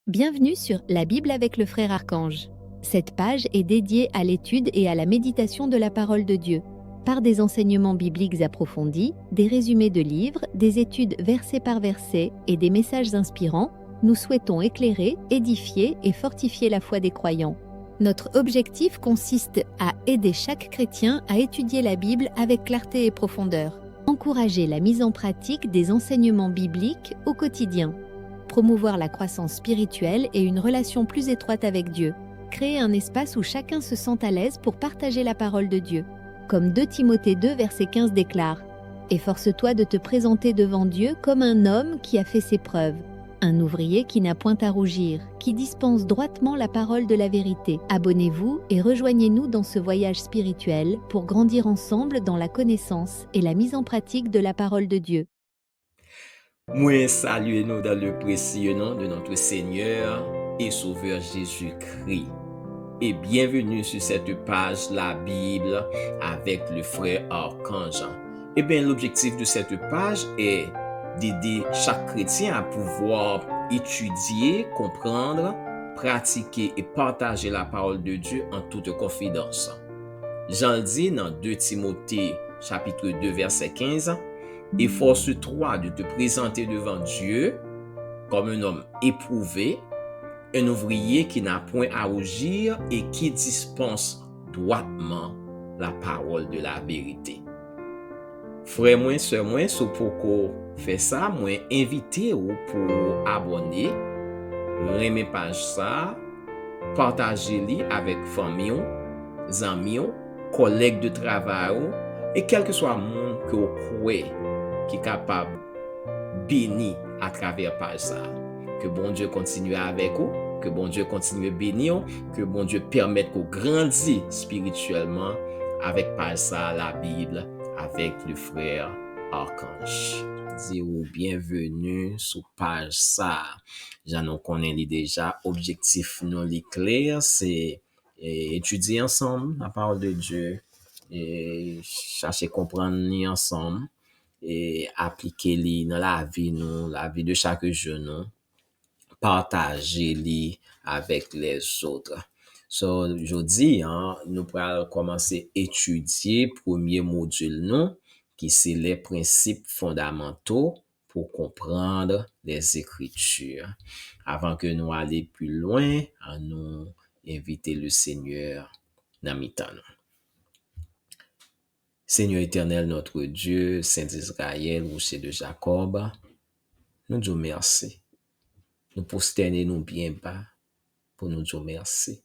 Bienvenue sur La Bible avec le frère Archange. Cette page est dédiée à l'étude et à la méditation de la parole de Dieu. Par des enseignements bibliques approfondis, des résumés de livres, des études verset par verset et des messages inspirants, nous souhaitons éclairer, édifier et fortifier la foi des croyants. Notre objectif consiste à aider chaque chrétien à étudier la Bible avec clarté et profondeur, encourager la mise en pratique des enseignements bibliques au quotidien, promouvoir la croissance spirituelle et une relation plus étroite avec Dieu, créer un espace où chacun se sent à l'aise pour partager la parole de Dieu. Comme 2 Timothée 2 verset 15 déclare « Efforce-toi de te présenter devant Dieu comme un homme qui a fait ses preuves, un ouvrier qui n'a point à rougir, qui dispense droitement la parole de la vérité. Abonnez-vous et rejoignez-nous dans ce voyage spirituel pour grandir ensemble dans la connaissance et la mise en pratique de la parole de Dieu. » Moi, saluez-nous dans le précieux nom de notre Seigneur et Sauveur Jésus-Christ. Et bienvenue sur cette page La Bible avec le frère Archange. Eh bien, l'objectif de cette page est d'aider chaque chrétien à pouvoir étudier, comprendre, pratiquer et partager la parole de Dieu en toute confidence. Jean le dit dans 2 Timothée chapitre 2 verset 15, « Efforce-toi de te présenter devant Dieu comme un homme éprouvé, un ouvrier qui n'a point à rougir et qui dispense droitement la parole de la vérité. » Frère moi, sœur moi, si vous faites ça, moi invité ou pour abonner, remet page ça, partager-li avec famille, amis, collègues de travail, et quel que soit le monde que vous croyez qui est capable de bénir à travers page ça. Que bon Dieu continue avec vous, que bon Dieu continue à bénir, que bon Dieu permette qu'on grandisse spirituellement avec page ça, la Bible, avec le frère Archange. Dis-vous bienvenue sur page ça. J'en connais déjà. Objectif non li clair, c'est étudier ensemble la parole de Dieu et chercher comprendre ni ensemble et appliquer li dans la vie nous, la vie de chaque jour, partager li avec les autres. So, aujourd'hui, nous allons commencer à étudier premier module nous, qui c'est les principes fondamentaux pour comprendre les Écritures. Avant que nous allions plus loin, nous inviter le Seigneur dans mi-temps. Seigneur éternel, notre Dieu, Saint d'Israël, rocher de Jacob, nous disons merci. Nous prosternons bien bas pour nous dire merci.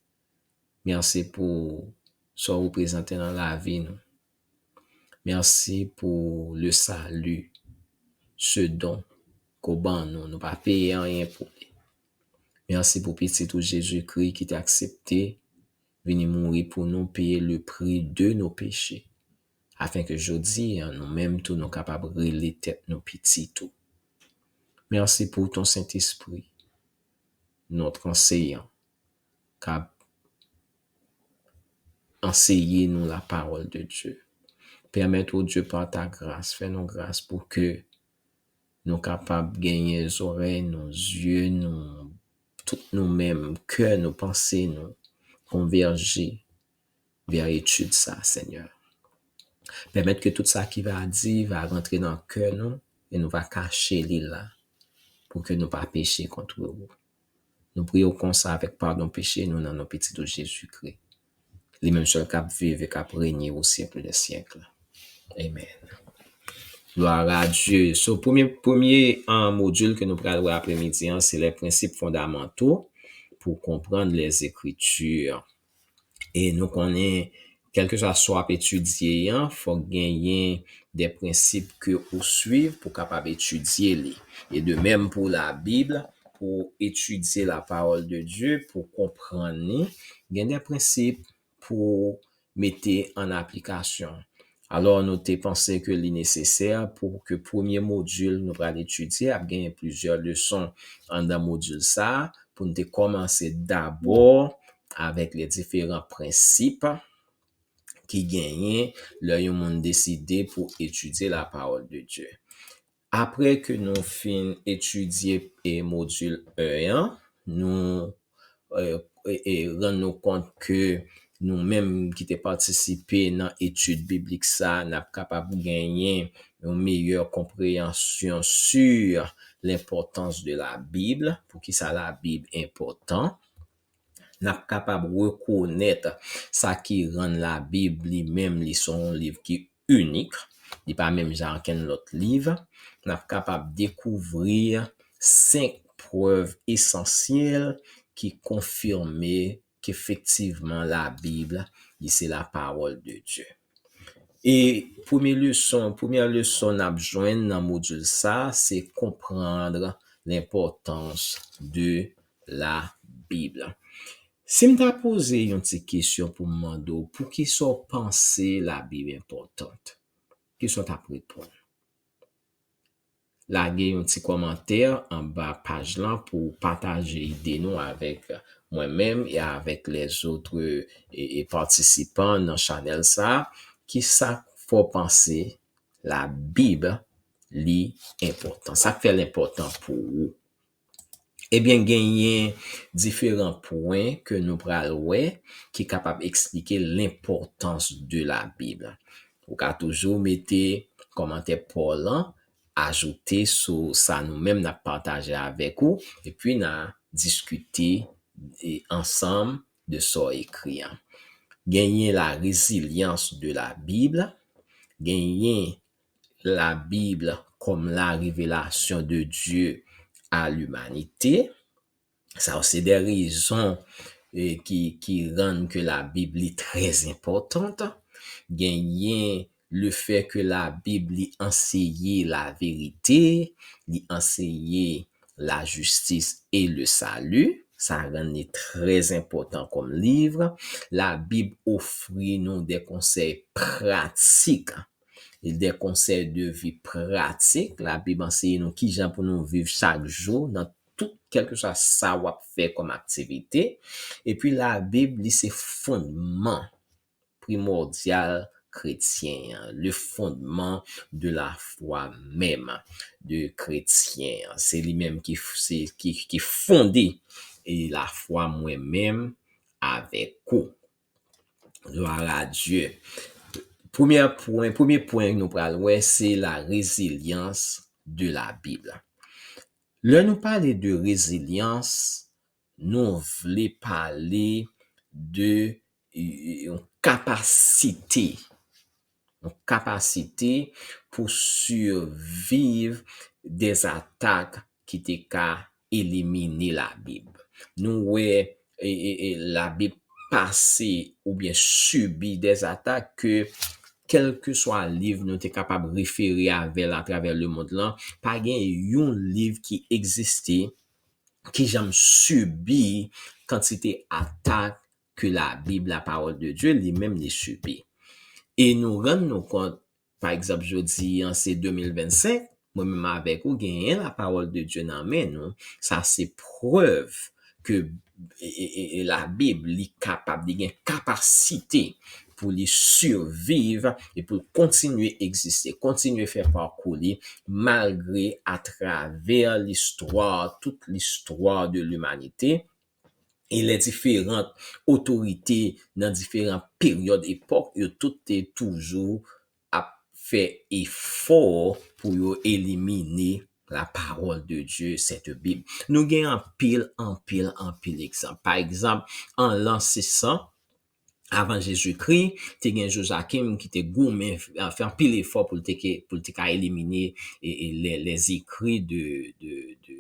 Merci pour ce que vous présentez dans la vie. Nous. Merci pour le salut, ce don qu'au ban nous ne pas payer rien pour lui. Merci pour petit tout Jésus-Christ qui t'a accepté, venir mourir pour nous payer le prix de nos péchés. Afin que aujourd'hui, nous-mêmes, tous nous capables de relayer tête nos petits tout. Merci pour ton Saint-Esprit, notre enseignant, qui a enseigné nous la parole de Dieu. Permette au Dieu par ta grâce, fais-nous grâce pour que nous capables de gagner les oreilles, nos yeux, tout nous-mêmes, cœur, nos pensées, nous converger vers l'étude ça, Seigneur. Permettre que tout ça qui va dire va rentrer dans le cœur nous et nous va cacher là pour que nous pas pécher contre vous. Nous prions comme ça avec pardon péché nous dans nos petits de Jésus-Christ. Les mêmes seuls cap vivre et cap régner au siècle des siècles. Amen. Gloire à Dieu. So, premier module que nous prenons voir après-midi, c'est les principes fondamentaux pour comprendre les Écritures. Et nous connaissons, quel que soit étudier, il faut gagner des principes que vous suivez pour capable étudier les. Et de même pour la Bible, pour étudier la parole de Dieu, pour comprendre, il y a des principes pour mettre en application. Alors, nous avons pensé que c'est nécessaire pour que le premier module nous allons étudier, à gagner plusieurs leçons dans le module ça, pour nous commencer d'abord avec les différents principes qui gagnent le monde décidé pour étudier la parole de Dieu. Après que nous finissons étudier le module 1, nous rendre nous compte que nous-mêmes qui t'ai participé dans l'étude biblique ça, n'a capable de gagner une meilleure compréhension sur l'importance de la Bible, pour qui ça la Bible important. N'a capable de reconnaître ça qui rend la Bible lui-même son livre qui est unique, il pas même genre qu'un autre livre. N'a capable de découvrir 5 preuves essentielles qui confirment qu'effectivement la Bible, c'est la parole de Dieu. Et première leçon n'a besoin dans module ça, c'est comprendre l'importance de la Bible. Si m'ta posé une petite question pour m'demander pour qui sont penser la Bible importante, qui sont ta répondre. Lagez un petit commentaire en bas page là pour partager idée nous avec moi-même et avec les autres participants dans channel ça qui ça faut penser la Bible li important. Ça fait l'important pour vous. Eh bien, gagner différents points que nous prenons qui est capable d'expliquer l'importance de la Bible. Vous pouvez toujours mettre commentaire parlant, ajouter sur ça nous-mêmes n'a partagé avec vous et puis n'a discuter ensemble de ça écrit. Gagner la résilience de la Bible, gagner la Bible comme la révélation de Dieu à l'humanité. Ça c'est des raisons qui rendent que la Bible est très importante. Gagner le fait que la Bible enseigne la vérité, enseigne la justice et le salut. Ça rend très important comme livre. La Bible offre nous des conseils pratiques et des conseils de vie pratiques. La Bible enseigne nous qui j'en pour nous vivre chaque jour dans tout quelque chose ça va faire comme activité. Et puis la Bible, c'est fondement primordial chrétien, le fondement de la foi même de chrétien. C'est lui-même qui fondé et la foi moi-même avec vous. Gloire à Dieu. Premier point nous parlons, c'est la résilience de la Bible. Là, nous parler de résilience, nous voulons parler de une capacité pour survivre des attaques qui te ka éliminer la Bible. Nous, la Bible passer ou bien subir des attaques que quel que soit le livre nous t'es capable de référer avec à travers le monde là, pas gen yon livre qui existait qui j'aime subi quantité attaque que la Bible, la parole de Dieu, lui-même les subit. Et nous rendons compte, par exemple, je dis en c'est 2025, moi-même avec vous, gagner la parole de Dieu dans main, non? Ça, c'est preuve que la Bible est capable de gagner capacité pour les survivre et pour continuer à exister, continuer à faire parcourir malgré à travers l'histoire, toute l'histoire de l'humanité et les différentes autorités dans différentes périodes, époques, tout est toujours à faire effort pour éliminer la parole de Dieu, cette Bible. Nous gagnons en pile exemple. Par exemple, en l'an 600, avant Jésus-Christ, te gen Joachim qui te gourmet fait un pile effort pour te éliminer les écrits de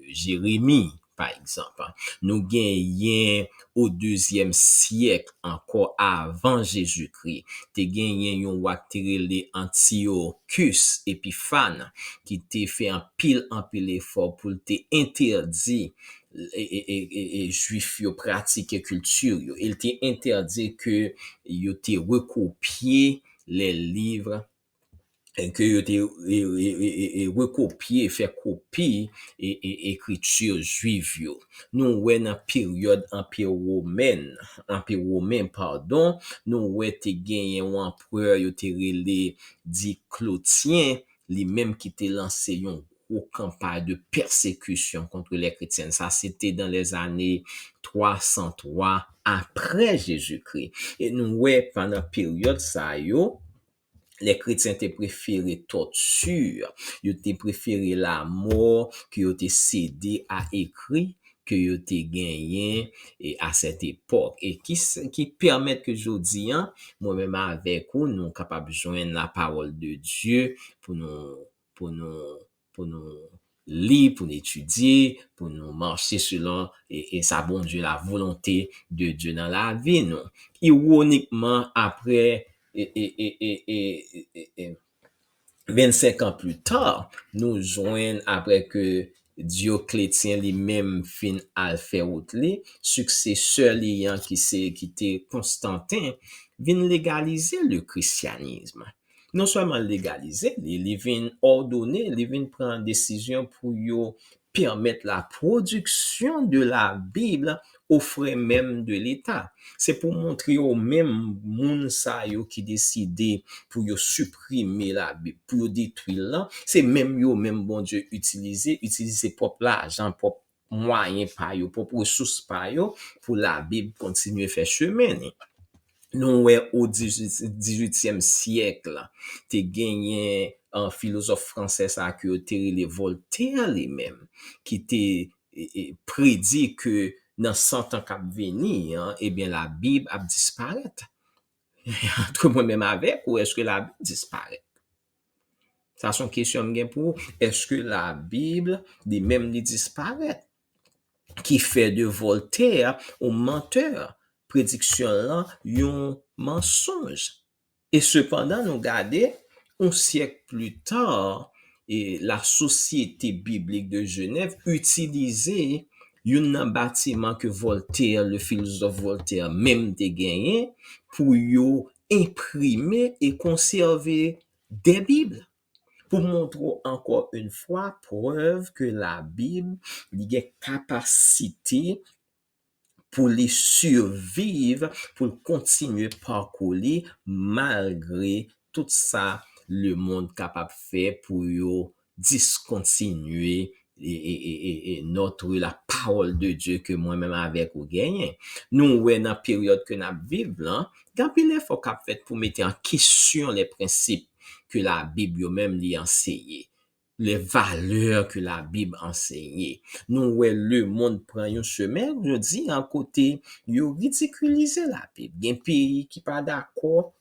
Jérémie, par exemple. Nous gagnons au 2e siècle encore avant Jésus-Christ. Te gagné yon wak te rele Antiochus Épiphane qui te fait un pile effort pour te interdit et juif yo pratique culture yo. Il te interdit que yo te recopier les livres et que yo te recopier faire copie et écriture juive yo. Nous ouais dans période empire romain pardon, nous ouais te gagné un empereur yo te relé Dioclétien, lui même qui te lancé un gros campagne de persécution contre les chrétiens. Ça, c'était dans les années 303 après Jésus-Christ. Et nous, ouais, pendant la période ça, les chrétiens te préféré torture, ils te préféré la mort, que ils te cédé à écrit, que ils te gagné et à cette époque. Et qui permet que je dis, hein, moi-même avec vous, nous capables de joindre la parole de Dieu pour nous, pour nous lire, pour nous étudier, pour nous marcher selon et sa bon Dieu, la volonté de Dieu dans la vie, non. Ironiquement, après, et 25 ans plus tard, nous joignons après que Dioclétien lui-même fin à faire autre successeur liant qui était Constantin, vient légaliser le christianisme. Non seulement légaliser, il vient ordonner, il vient prendre décision pour permettre la production de la Bible aux frais même de l'État. C'est pour montrer au même moun sa yo qui décidé pour yo supprimer la Bible, pour yo détruire là, c'est même yo même bon Dieu utiliser propre l'argent, propre moyen pa yo, propre ressources pa yo, pour la Bible continuer faire chemin. Nous ouais au 18e siècle, te gagné un philosophe français ça que les Voltaire lui-même qui prédit que dans 100 ans qu'a venir, hein, eh bien la Bible a disparaître. Entre moi-même avec ou est-ce que la Bible disparaît? Ça son question bien pour est-ce que la Bible dit même disparaît? Qui fait de Voltaire un menteur? Prédiction là, un mensonge. Et cependant, nous regardons, un siècle plus tard, et la Société biblique de Genève utilisait un bâtiment que Voltaire, le philosophe Voltaire, même te gagné pour imprimer et conserver des Bibles. Pour montrer encore une fois preuve que la Bible a une capacité pour les survivre, pour continuer parcourir malgré tout ça le monde capable faire pour discontinuer et notre la parole de Dieu que moi-même avec ou gagné. Nous ouais dans période que nous vivons là, il faut qu'a fait pour mettre en question les principes que la Bible même lui enseigne, les valeurs que la Bible enseigne. Nous ouais le monde prend un chemin, je dis en côté, yo ridiculiser la Bible. Il y a un pays qui pas d'accord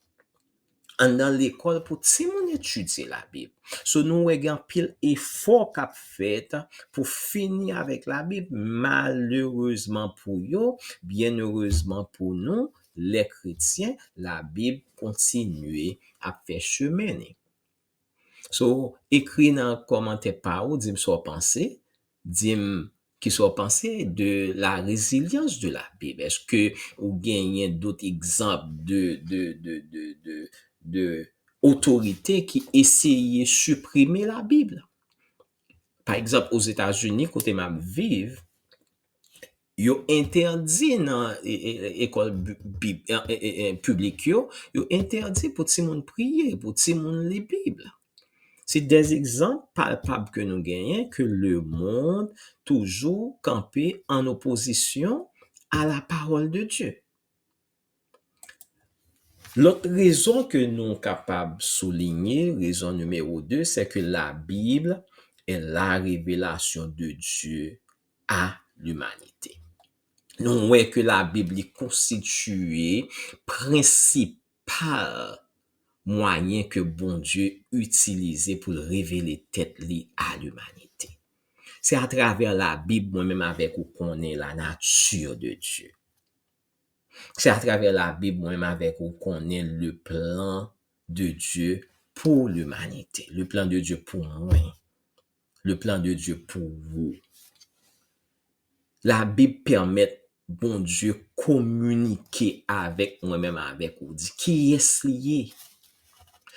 dans l'école pour tout le monde étudier la Bible. So nous avons pile effort qu'a fait pour finir avec la Bible. Malheureusement pour eux, bien heureusement pour nous, les chrétiens, la Bible continue à faire chemin. So, écrit dans le commentaire par où, dis-moi soit pensé, dis-moi qui soit pensé de la résilience de la Bible. Est-ce que vous gagnez d'autres exemples de autorités qui essayaient de supprimer la Bible? Par exemple, aux États-Unis, côté ma vive, yo interdit dans école publique yo interdit pour tout le monde prier, pour tout le monde lire Bible. C'est des exemples palpables que nous gagnons que le monde toujours campé en opposition à la parole de Dieu. L'autre raison que nous sommes capables de souligner, raison numéro 2, c'est que la Bible est la révélation de Dieu à l'humanité. Nous voyons que la Bible est constituée principal moyen que bon Dieu utilisait pour révéler tête li à l'humanité. C'est à travers la Bible, moi-même avec vous, qu'on est la nature de Dieu. C'est à travers la Bible, moi-même avec vous, qu'on est le plan de Dieu pour l'humanité. Le plan de Dieu pour moi. Le plan de Dieu pour vous. La Bible permet bon Dieu communiquer avec moi-même avec vous. Dit qui est lié?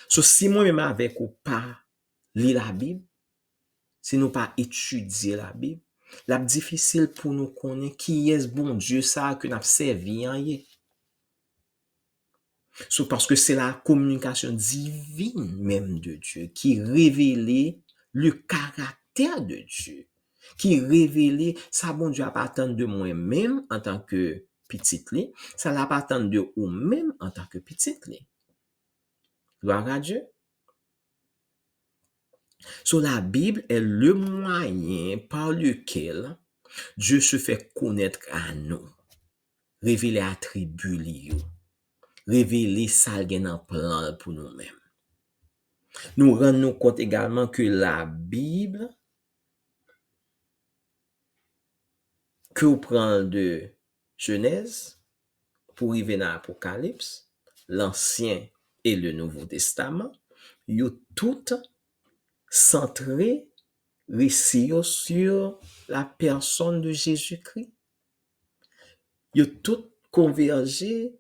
So, si moi-même avec ou pas lire la Bible, si nous pas étudier la Bible, la difficile pour nous connaître qui est bon Dieu ça que nous servi en yé. So, parce que c'est la communication divine même de Dieu qui révèle le caractère caractère de Dieu, qui révélait ça bon Dieu appartient de moi-même en tant que petite li, ça l'appartient de ou même en tant que petite li. Gloire à Dieu. So la Bible est le moyen par lequel Dieu se fait connaître à nous, révéler attributs li yo, révéler ça gen en plan pour nous-mêmes. Nous rendons compte également que la Bible, que vous prenez de Genèse pour arriver dans l'Apocalypse, l'Ancien et le Nouveau Testament, yo tout centré récit sur la personne de Jésus-Christ. Yo tout convergé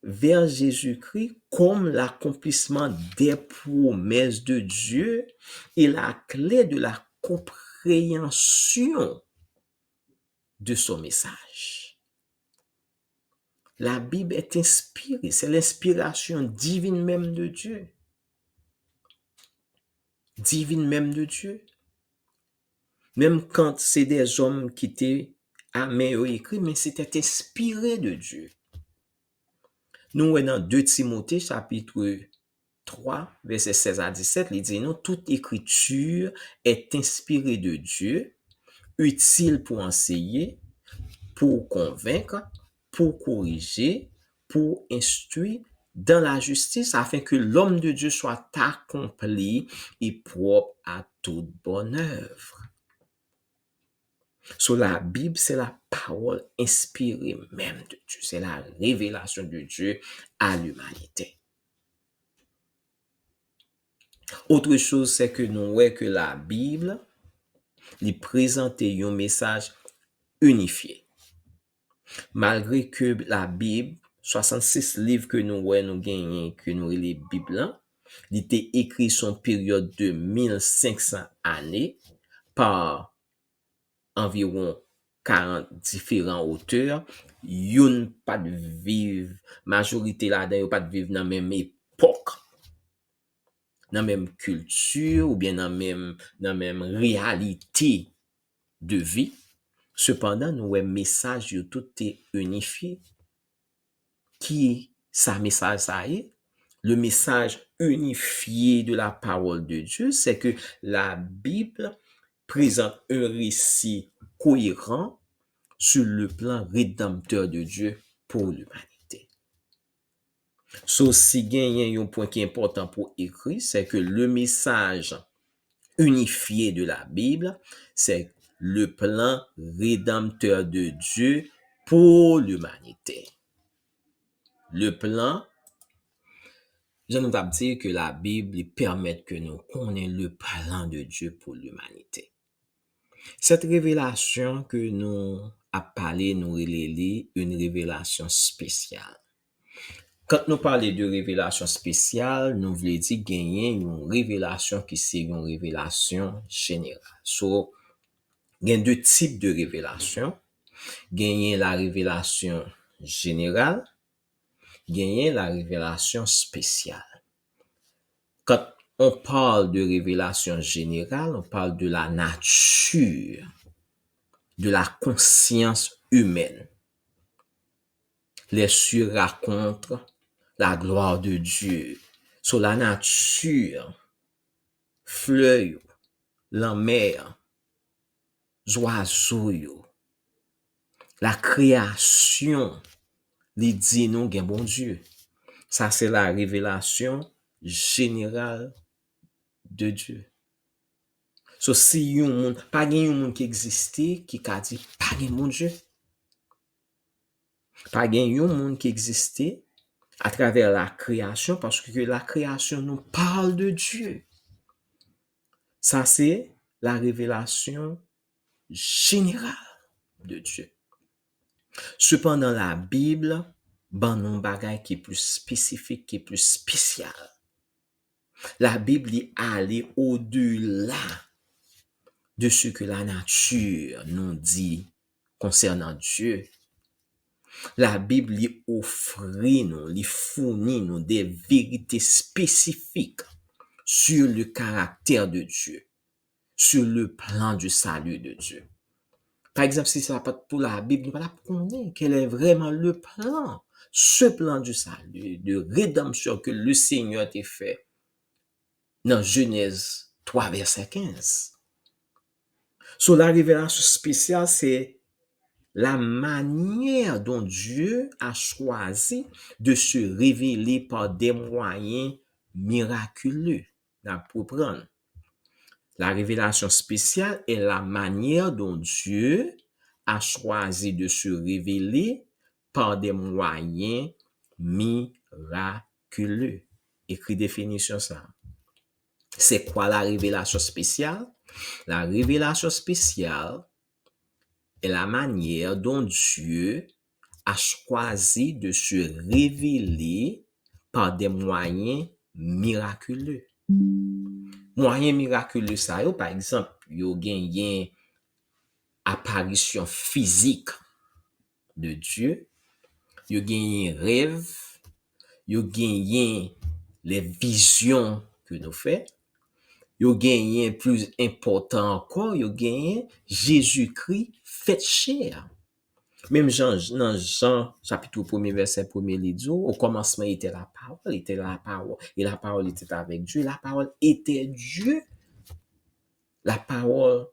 vers Jésus-Christ comme l'accomplissement des promesses de Dieu et la clé de la compréhension de son message. La Bible est inspirée, c'est l'inspiration divine même de Dieu. Divine même de Dieu. Même quand c'est des hommes qui étaient écrits, mais c'était inspiré de Dieu. Nous, dans 2 Timothée, chapitre 3, verset 16 à 17, il dit, non, toute écriture est inspirée de Dieu, utile pour enseigner, pour convaincre, pour corriger, pour instruire dans la justice, afin que l'homme de Dieu soit accompli et propre à toute bonne œuvre. So, la Bible, c'est la parole inspirée même de Dieu. C'est la révélation de Dieu à l'humanité. Autre chose, c'est que nous voyons que la Bible lui présente un message unifié. Malgré que la Bible, 66 livres que nous voyons, nous gagnons, que nous les Bibles, il était écrit sur une période de 1500 années par environ 40 différents auteurs. Yon pas de vivre, majorité là-dedans, yon pas de vivre dans la même époque, dans la même culture ou bien dans la même réalité de vie. Cependant, nous avons un message tout est unifié. Qui sa message ça est? Le message unifié de la parole de Dieu, c'est que la Bible présente un récit cohérent sur le plan rédempteur de Dieu pour l'humanité. So, si il y a un point qui est important pour écrire, c'est que le message unifié de la Bible, c'est le plan rédempteur de Dieu pour l'humanité. Le plan, je nous vais dire que la Bible permet que nous connaissions le plan de Dieu pour l'humanité. Cette révélation que nous a parlé, nous relève une révélation spéciale. Quand nous parlons de révélation spéciale, nous voulons dire gagner une révélation qui c'est une révélation générale. So, il y a deux types de révélation. Gagner la révélation générale, gagner la révélation spéciale. Quand on parle de révélation générale, on parle de la nature, de la conscience humaine. Les cieux racontent la gloire de Dieu sur la nature, fleuves, la mer, oiseaux, la création, les dit nous gen bon Dieu. Ça c'est la révélation générale de Dieu. So si yon moun, pas gen yon moun qui existait qui ka dit pas gen mon Dieu. Pas gen yon moun qui existait à travers la création parce que la création nous parle de Dieu. Ça c'est la révélation générale de Dieu. Cependant la Bible ban non bagay qui est plus spécifique, qui est plus spécial. La Bible est allée au-delà de ce que la nature nous dit concernant Dieu. La Bible lui offrit nous, lui fournit nous des vérités spécifiques sur le caractère de Dieu, sur le plan du salut de Dieu. Par exemple, si ça pas pour la Bible, nous pas connaître quel est vraiment le plan, ce plan du salut, de rédemption que le Seigneur t'a fait dans Genèse 3, verset 15. Sur la révélation spéciale, c'est la manière dont Dieu a choisi de se révéler par des moyens miraculeux. Pour prendre. La révélation spéciale est la manière dont Dieu a choisi de se révéler par des moyens miraculeux. Écrit définition ça. C'est quoi la révélation spéciale? La révélation spéciale est la manière dont Dieu a choisi de se révéler par des moyens miraculeux. Moyens miraculeux ça, par exemple, yo genyen apparition physique de Dieu, yo genyen rêve, yo genyen les visions que nous fait, yo genyen plus important encore, yo genyen Jésus-Christ fait chair. Même dans Jean chapitre 1 verset 1, il dit, au commencement était la parole, et la parole était avec Dieu, la parole était Dieu. La parole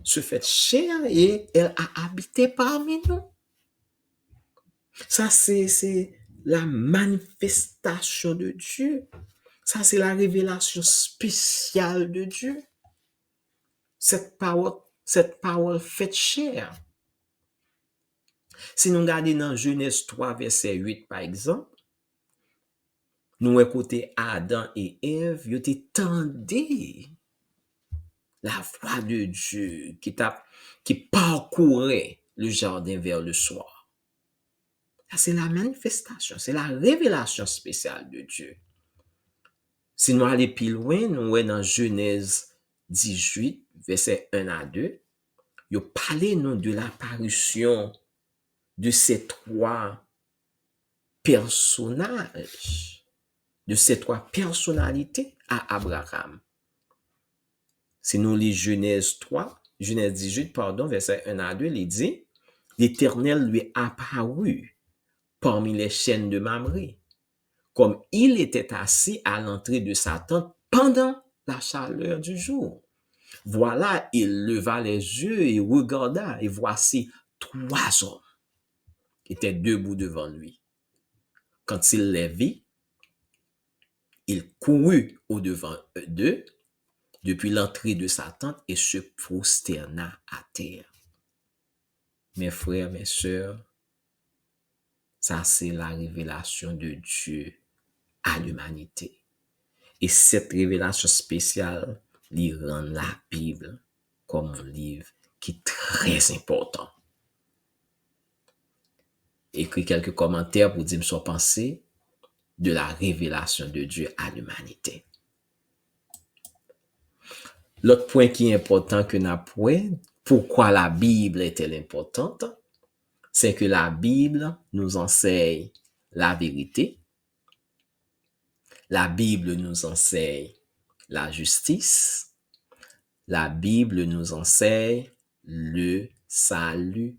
se fait chair et elle a habité parmi nous. Ça, c'est la manifestation de Dieu. Ça, c'est la révélation spéciale de Dieu. Cette parole fait chair. Si nous regardons dans Genèse 3, verset 8, par exemple, nous écoutons Adam et Ève, ils t'entendaient la voix de Dieu qui parcourait le jardin vers le soir. Ça, c'est la manifestation, c'est la révélation spéciale de Dieu. Si nous allons plus loin, nous sommes dans Genèse 18, verset 1 à 2. Il parle nous de l'apparition de ces trois personnages, de ces trois personnalités à Abraham. Si nous lisons Genèse 18, verset 1 à 2, il dit, l'Éternel lui apparut parmi les chaînes de Mamré, comme il était assis à l'entrée de sa tente pendant la chaleur du jour. Voilà, il leva les yeux et regarda, et voici 3 hommes étaient debout devant lui. Quand il les vit, il courut au-devant d'eux, depuis l'entrée de sa tente et se prosterna à terre. Mes frères, mes sœurs, ça c'est la révélation de Dieu à l'humanité. Et cette révélation spéciale lui rend la Bible comme un livre qui est très important. Écris quelques commentaires pour dire son pensée de la révélation de Dieu à l'humanité. L'autre point qui est important que nous avons, pourquoi la Bible est-elle importante? C'est que la Bible nous enseigne la vérité. La Bible nous enseigne la justice. La Bible nous enseigne le salut.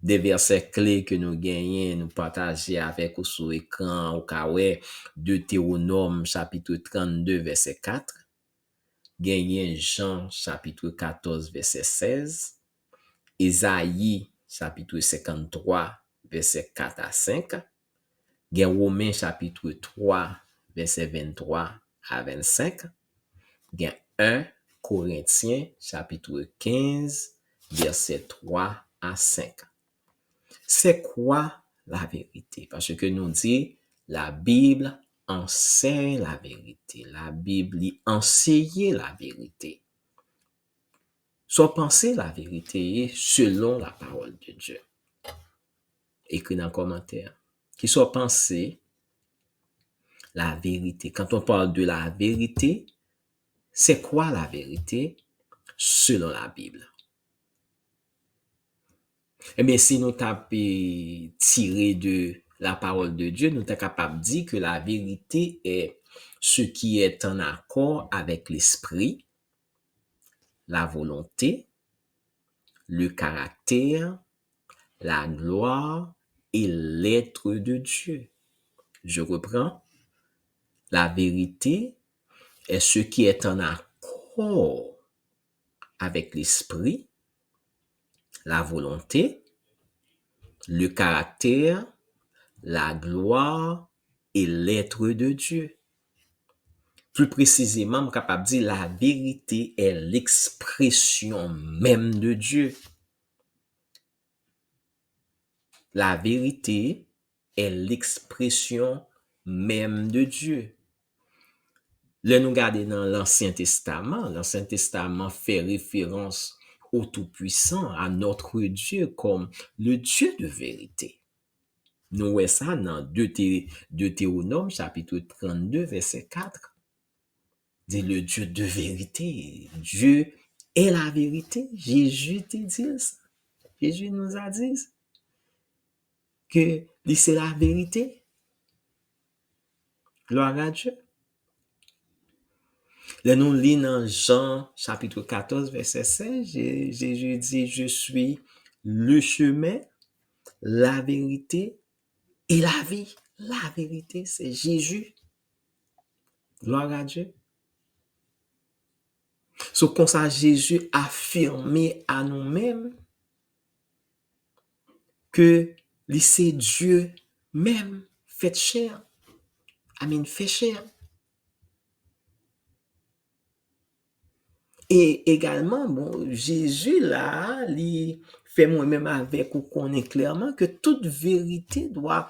Des versets clés que nous gagnons, nous partager avec vous sur l'écran, au cas où, Deutéronome chapitre 32, verset 4. Gagnons Jean chapitre 14, verset 16. Ésaïe chapitre 53, verset 4 à 5. Gagnons Romains chapitre 3, verset 23 à 25. Gagnons 1 Corinthiens chapitre 15, verset 3 à 5. C'est quoi la vérité? Parce que nous dit, la Bible enseigne la vérité. La Bible enseigne la vérité. Soit penser la vérité selon la parole de Dieu. Écrit dans le commentaire. Qui soit penser la vérité. Quand on parle de la vérité, c'est quoi la vérité selon la Bible? Eh bien, si nous tapons tiré de la parole de Dieu, nous sommes capables de dire que la vérité est ce qui est en accord avec l'esprit, la volonté, le caractère, la gloire et l'être de Dieu. Je reprends. La vérité est ce qui est en accord avec l'esprit, la volonté, le caractère, la gloire et l'être de Dieu. Plus précisément, je suis capable de dire la vérité est l'expression même de Dieu. La vérité est l'expression même de Dieu. Là, nous regardons dans l'Ancien Testament fait référence au Tout-Puissant, à notre Dieu comme le Dieu de vérité. Nous voyons ça dans Deutéronome, chapitre 32, verset 4. C'est le Dieu de vérité. Dieu est la vérité. Jésus te dit ça. Jésus nous a dit que c'est la vérité. Gloire à Dieu. Là, nous lisons dans Jean, chapitre 14, verset 16, Jésus dit, je suis le chemin, la vérité et la vie. La vérité, c'est Jésus. Gloire à Dieu. So, comme ça, Jésus affirmé à nous-mêmes que c'est Dieu même fait chair. Fait chair. Et également, bon, Jésus là, il fait moi-même avec ou connaît clairement que toute vérité doit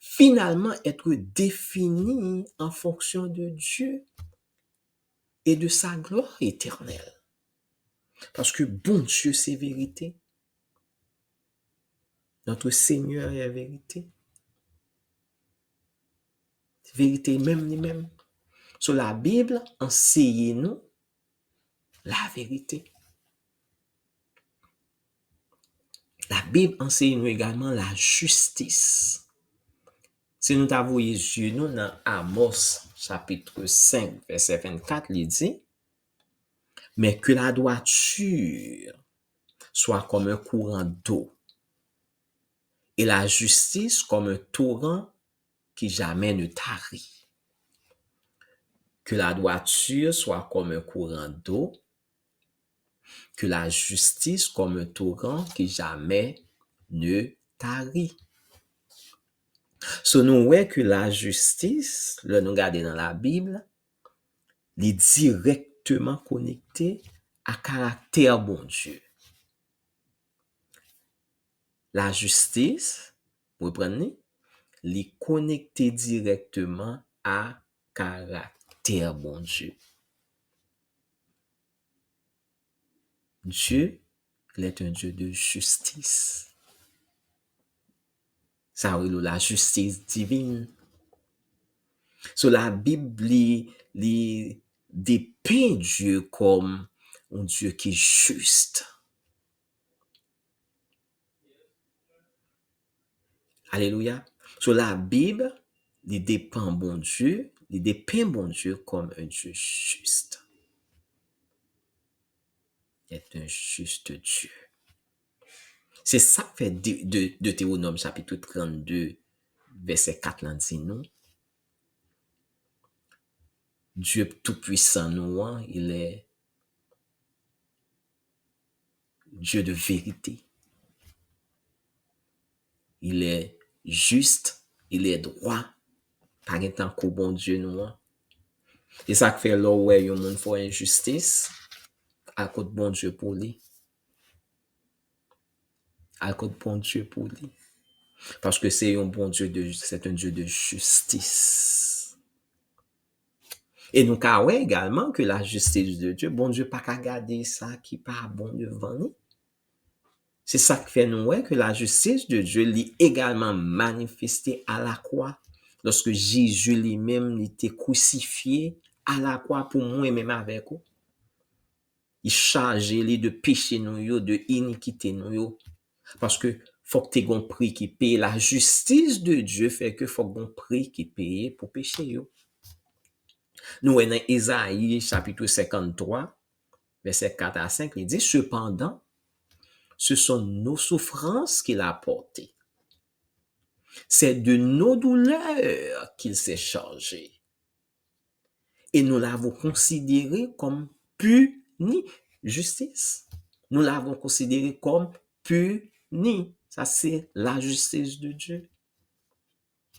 finalement être définie en fonction de Dieu et de sa gloire éternelle. Parce que bon Dieu, c'est vérité. Notre Seigneur est vérité. Vérité même lui-même. Sur la Bible, enseignez-nous la vérité. La Bible enseigne-nous également la justice. Si nous t'avons Jésus, nous dans Amos, chapitre 5, verset 24, il dit, mais que la droiture soit comme un courant d'eau et la justice comme un torrent qui jamais ne tarit. Que la droiture soit comme un courant d'eau, que la justice comme un torrent qui jamais ne tarit. So nous voyons que la justice, là nous regardons dans la Bible, est directement connectée à caractère bon Dieu. La justice, vous comprenez, est connectée directement à caractère bon Dieu. Dieu, il est un Dieu de justice. Ça veut dire la justice divine. So la Bible li dépeint Dieu comme un Dieu qui est juste. Alléluia. So la Bible li dépeint bon Dieu comme un Dieu juste. Il est un juste Dieu. C'est ça que fait de Deutéronome chapitre 32, verset 4 là dit nous. Dieu tout-puissant nous, il est Dieu de vérité. Il est juste, il est droit. Par exemple, qu'au bon Dieu nous. Et ça fait là où il y a une fois injustice, à côté bon Dieu pour lui. À côté bon Dieu pour lui. Parce que c'est un bon Dieu c'est un Dieu de justice. Et nous avons également que la justice de Dieu, bon Dieu pas qu'à garder ça qui pas bon devant nous. C'est ça qui fait nous que la justice de Dieu l'est également manifestée à la croix. Lorsque Jésus lui-même était crucifié à la croix pour moi même avec vous. Il chargeait les de péché nous, de iniquité nous. Parce que faut que tu aies un prix qui paye. La justice de Dieu fait que faut un prix qui paye pour péché. Nous, dans Isaïe chapitre 53, verset 4 à 5, il dit, cependant, ce sont nos souffrances qu'il a portées. C'est de nos douleurs qu'il s'est chargé. Et nous l'avons considéré comme puni. Justice. Nous l'avons considéré comme puni. Ça, c'est la justice de Dieu.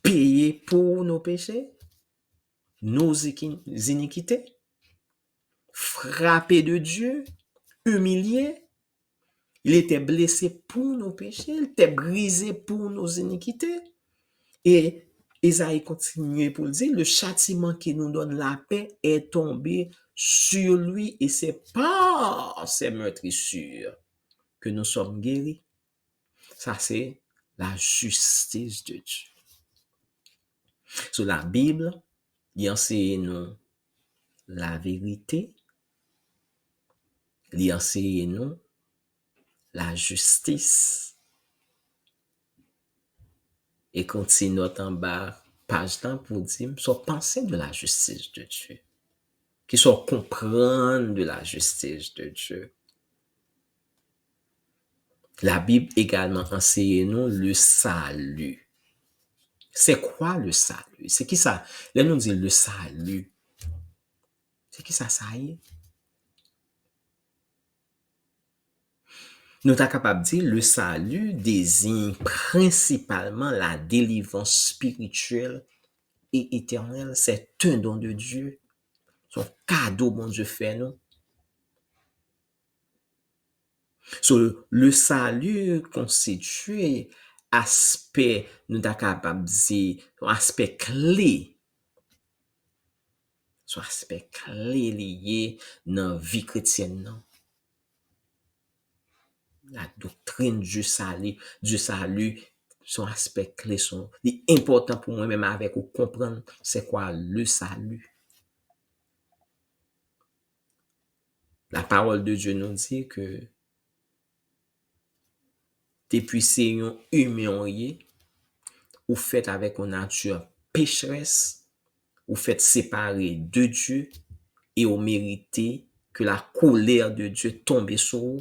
Payé pour nos péchés, nos iniquités, frappé de Dieu, humilié. Il était blessé pour nos péchés, il était brisé pour nos iniquités. Et Isaïe continue pour dire, le châtiment qui nous donne la paix est tombé sur lui et c'est par ses meurtrissures que nous sommes guéris. Ça, c'est la justice de Dieu. Sur la Bible, il enseigne nous la vérité, il enseigne nous la justice. Et continue en bas, page temps pour dire, soit penser de la justice de Dieu, qui soit comprendre de la justice de Dieu. La Bible également enseigne nous le salut. C'est quoi le salut? C'est qui ça? Là, nous dit le salut. C'est qui ça, ça y est? Nous sommes capables de dire le salut désigne principalement la délivrance spirituelle et éternelle. C'est un don de Dieu. Son cadeau, bon Dieu, fait nous. Le salut constitue aspect, nous sommes capables de dire, aspect clé. Son aspect clé lié dans la vie chrétienne. La doctrine du salut, son aspect clé, c'est important pour moi-même avec vous comprendre c'est quoi le salut. La parole de Dieu nous dit que depuis c'est un humain ou fait avec une nature pécheresse, ou fait séparer de Dieu et au mérité que la colère de Dieu tombe sur vous.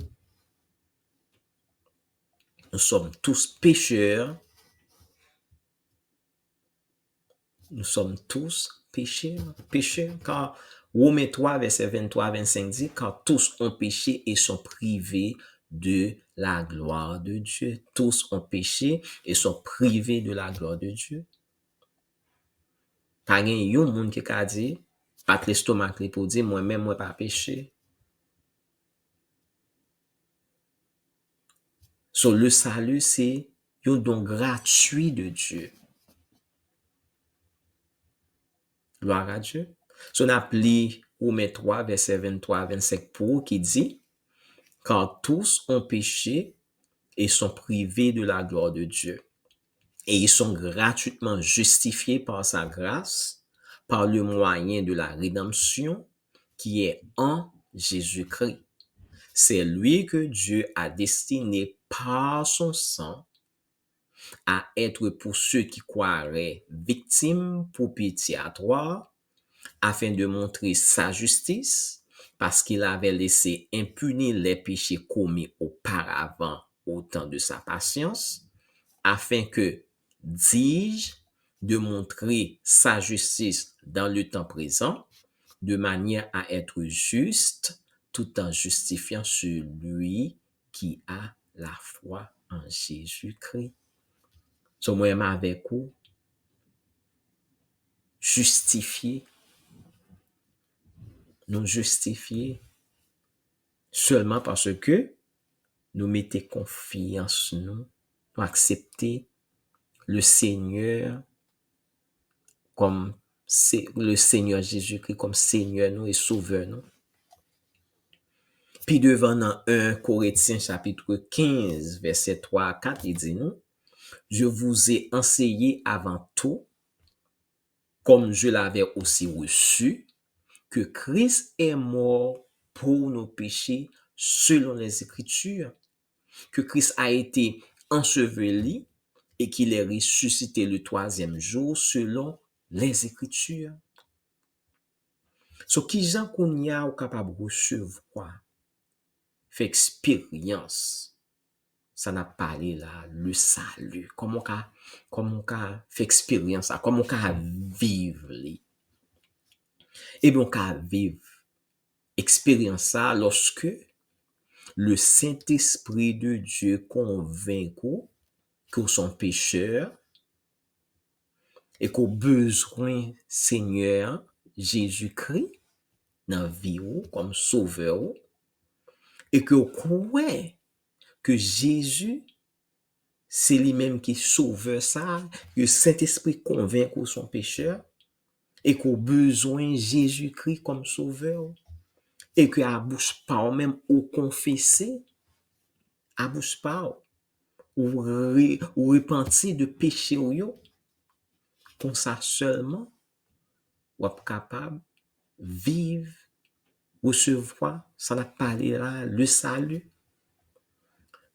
Nous sommes tous pécheurs. Nous sommes tous pécheurs. Car Romains 3, verset 23-25 dit, car tous ont péché et sont privés de la gloire de Dieu. Tous ont péché et sont privés de la gloire de Dieu. Pas gen yon moun qui a dit, pas l'estomac pour dire, moi-même, moi pas péché. Le salut, c'est un don gratuit de Dieu. Gloire à Dieu. On appelle Romains 3, verset 23-25 pour qui dit, car tous ont péché et sont privés de la gloire de Dieu. Et ils sont gratuitement justifiés par sa grâce, par le moyen de la rédemption qui est en Jésus-Christ. C'est lui que Dieu a destiné par son sang à être pour ceux qui croiraient victimes propitiatoires afin de montrer sa justice parce qu'il avait laissé impunis les péchés commis auparavant au temps de sa patience afin que, dis-je, de montrer sa justice dans le temps présent de manière à être juste tout en justifiant celui qui a la foi en Jésus-Christ. Moi-même avec vous, justifier, nous justifier seulement parce que nous mettons confiance nous accepter le Seigneur comme le Seigneur Jésus-Christ comme Seigneur nous et Sauveur nous. Puis devant dans 1 Corinthiens chapitre 15 verset 3 à 4, il dit nous, je vous ai enseigné avant tout, comme je l'avais aussi reçu, que Christ est mort pour nos péchés selon les Écritures, que Christ a été enseveli et qu'il est ressuscité le 3e jour selon les Écritures. Qui Jean qu'on y a capable de recevoir fait expérience. Ça n'a parlé là, le salut. Comment on fait expérience ça? Comment on vivre li? Et bien, on vivre expérience ça lorsque le Saint-Esprit de Dieu convainc qu'on sont pécheurs et qu'on besoin Seigneur Jésus-Christ dans la vie comme sauveur et que croit que Jésus c'est lui-même qui sauveur ça, le Saint-Esprit convainc qu'on sont pécheurs et qu'on besoin Jésus-Christ comme sauveur et que à bouche pas même ou confesser à bouche pas ou repentir de péché ou yo comme ça seulement ou êtes capable vivre recevoir ça n'a parlé là le salut.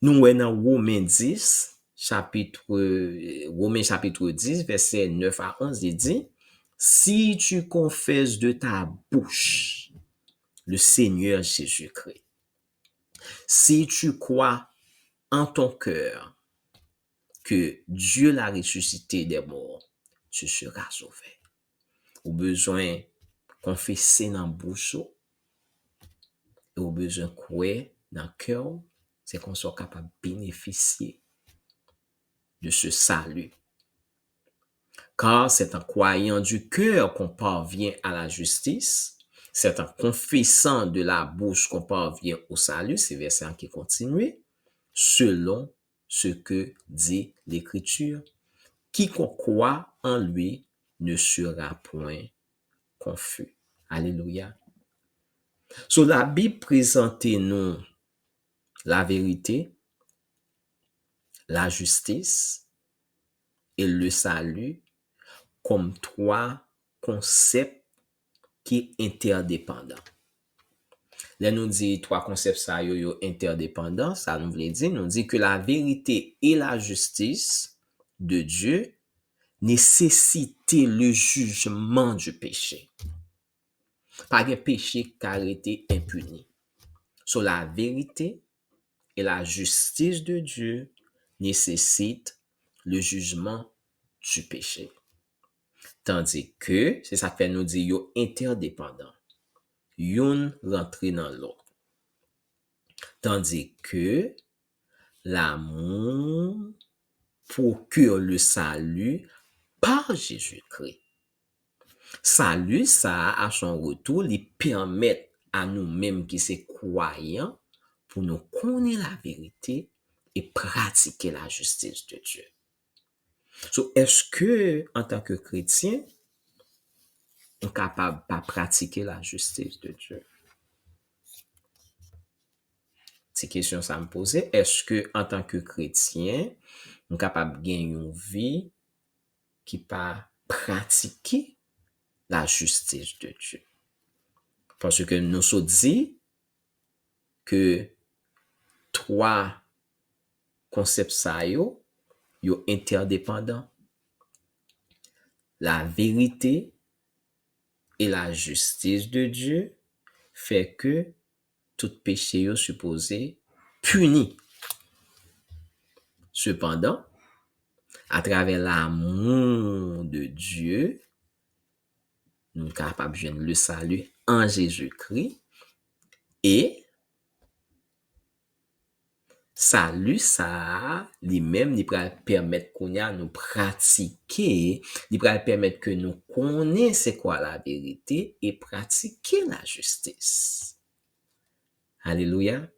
Nous ouais dans Romains 10 Romains chapitre 10 verset 9 à 11 il dit si tu confesses de ta bouche le Seigneur Jésus-Christ, si tu crois en ton cœur que Dieu l'a ressuscité des morts, tu seras sauvé. Ou besoin confesser dans la bouche et ou besoin croire dans le cœur, c'est qu'on soit capable de bénéficier de ce salut. Car c'est en croyant du cœur qu'on parvient à la justice, c'est en confessant de la bouche qu'on parvient au salut, c'est verset qui continue, selon ce que dit l'Écriture. Quiconque croit en lui ne sera point confus. Alléluia. So la Bible présente nous la vérité, la justice et le salut comme trois concepts qui sont interdépendants. Là, nous dit trois concepts ça yo interdépendants, ça nous veut dire, nous dit que la vérité et la justice de Dieu nécessitent le jugement du péché. Pas de péché qui a été impuni. So la vérité et la justice de Dieu nécessitent le jugement du péché. Tandis que, c'est ça fait nous dire yo interdépendant. Yon rentre dans l'autre. Tandis que l'amour procure le salut par Jésus-Christ. Salut, ça, à son retour, lui permet à nous-mêmes qui sommes croyants pour nous connaître la vérité et pratiquer la justice de Dieu. So, est-ce que, en tant que chrétien, on est capable de pratiquer la justice de Dieu? C'est question ça me poser. Est-ce que, en tant que chrétien, on est capable de gagner une vie qui pas pratiquer la justice de Dieu? Parce que nous sommes dit que trois concepts ça yo interdépendants. La vérité et la justice de Dieu fait que tout péché est supposé puni. Cependant, à travers l'amour de Dieu, nous sommes capables de joindre le salut en Jésus-Christ et salut ça lui-même il va permettre qu'on a nous pratiquer, il va permettre que nous connaissions c'est quoi la vérité et pratiquer la justice. Alléluia.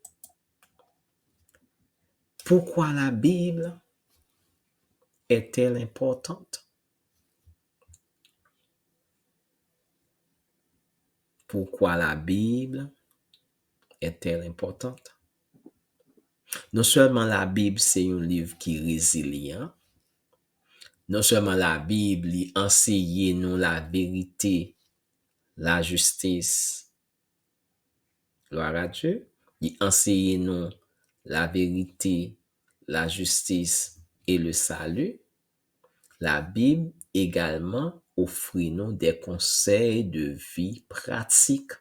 Pourquoi la Bible est-elle importante? Pourquoi la Bible est-elle importante? Non seulement la Bible, c'est un livre qui est résilient, non seulement la Bible enseigne nous la vérité, la justice, gloire à Dieu, il enseigne nous la vérité, la justice et le salut. La Bible également offre nous des conseils de vie pratiques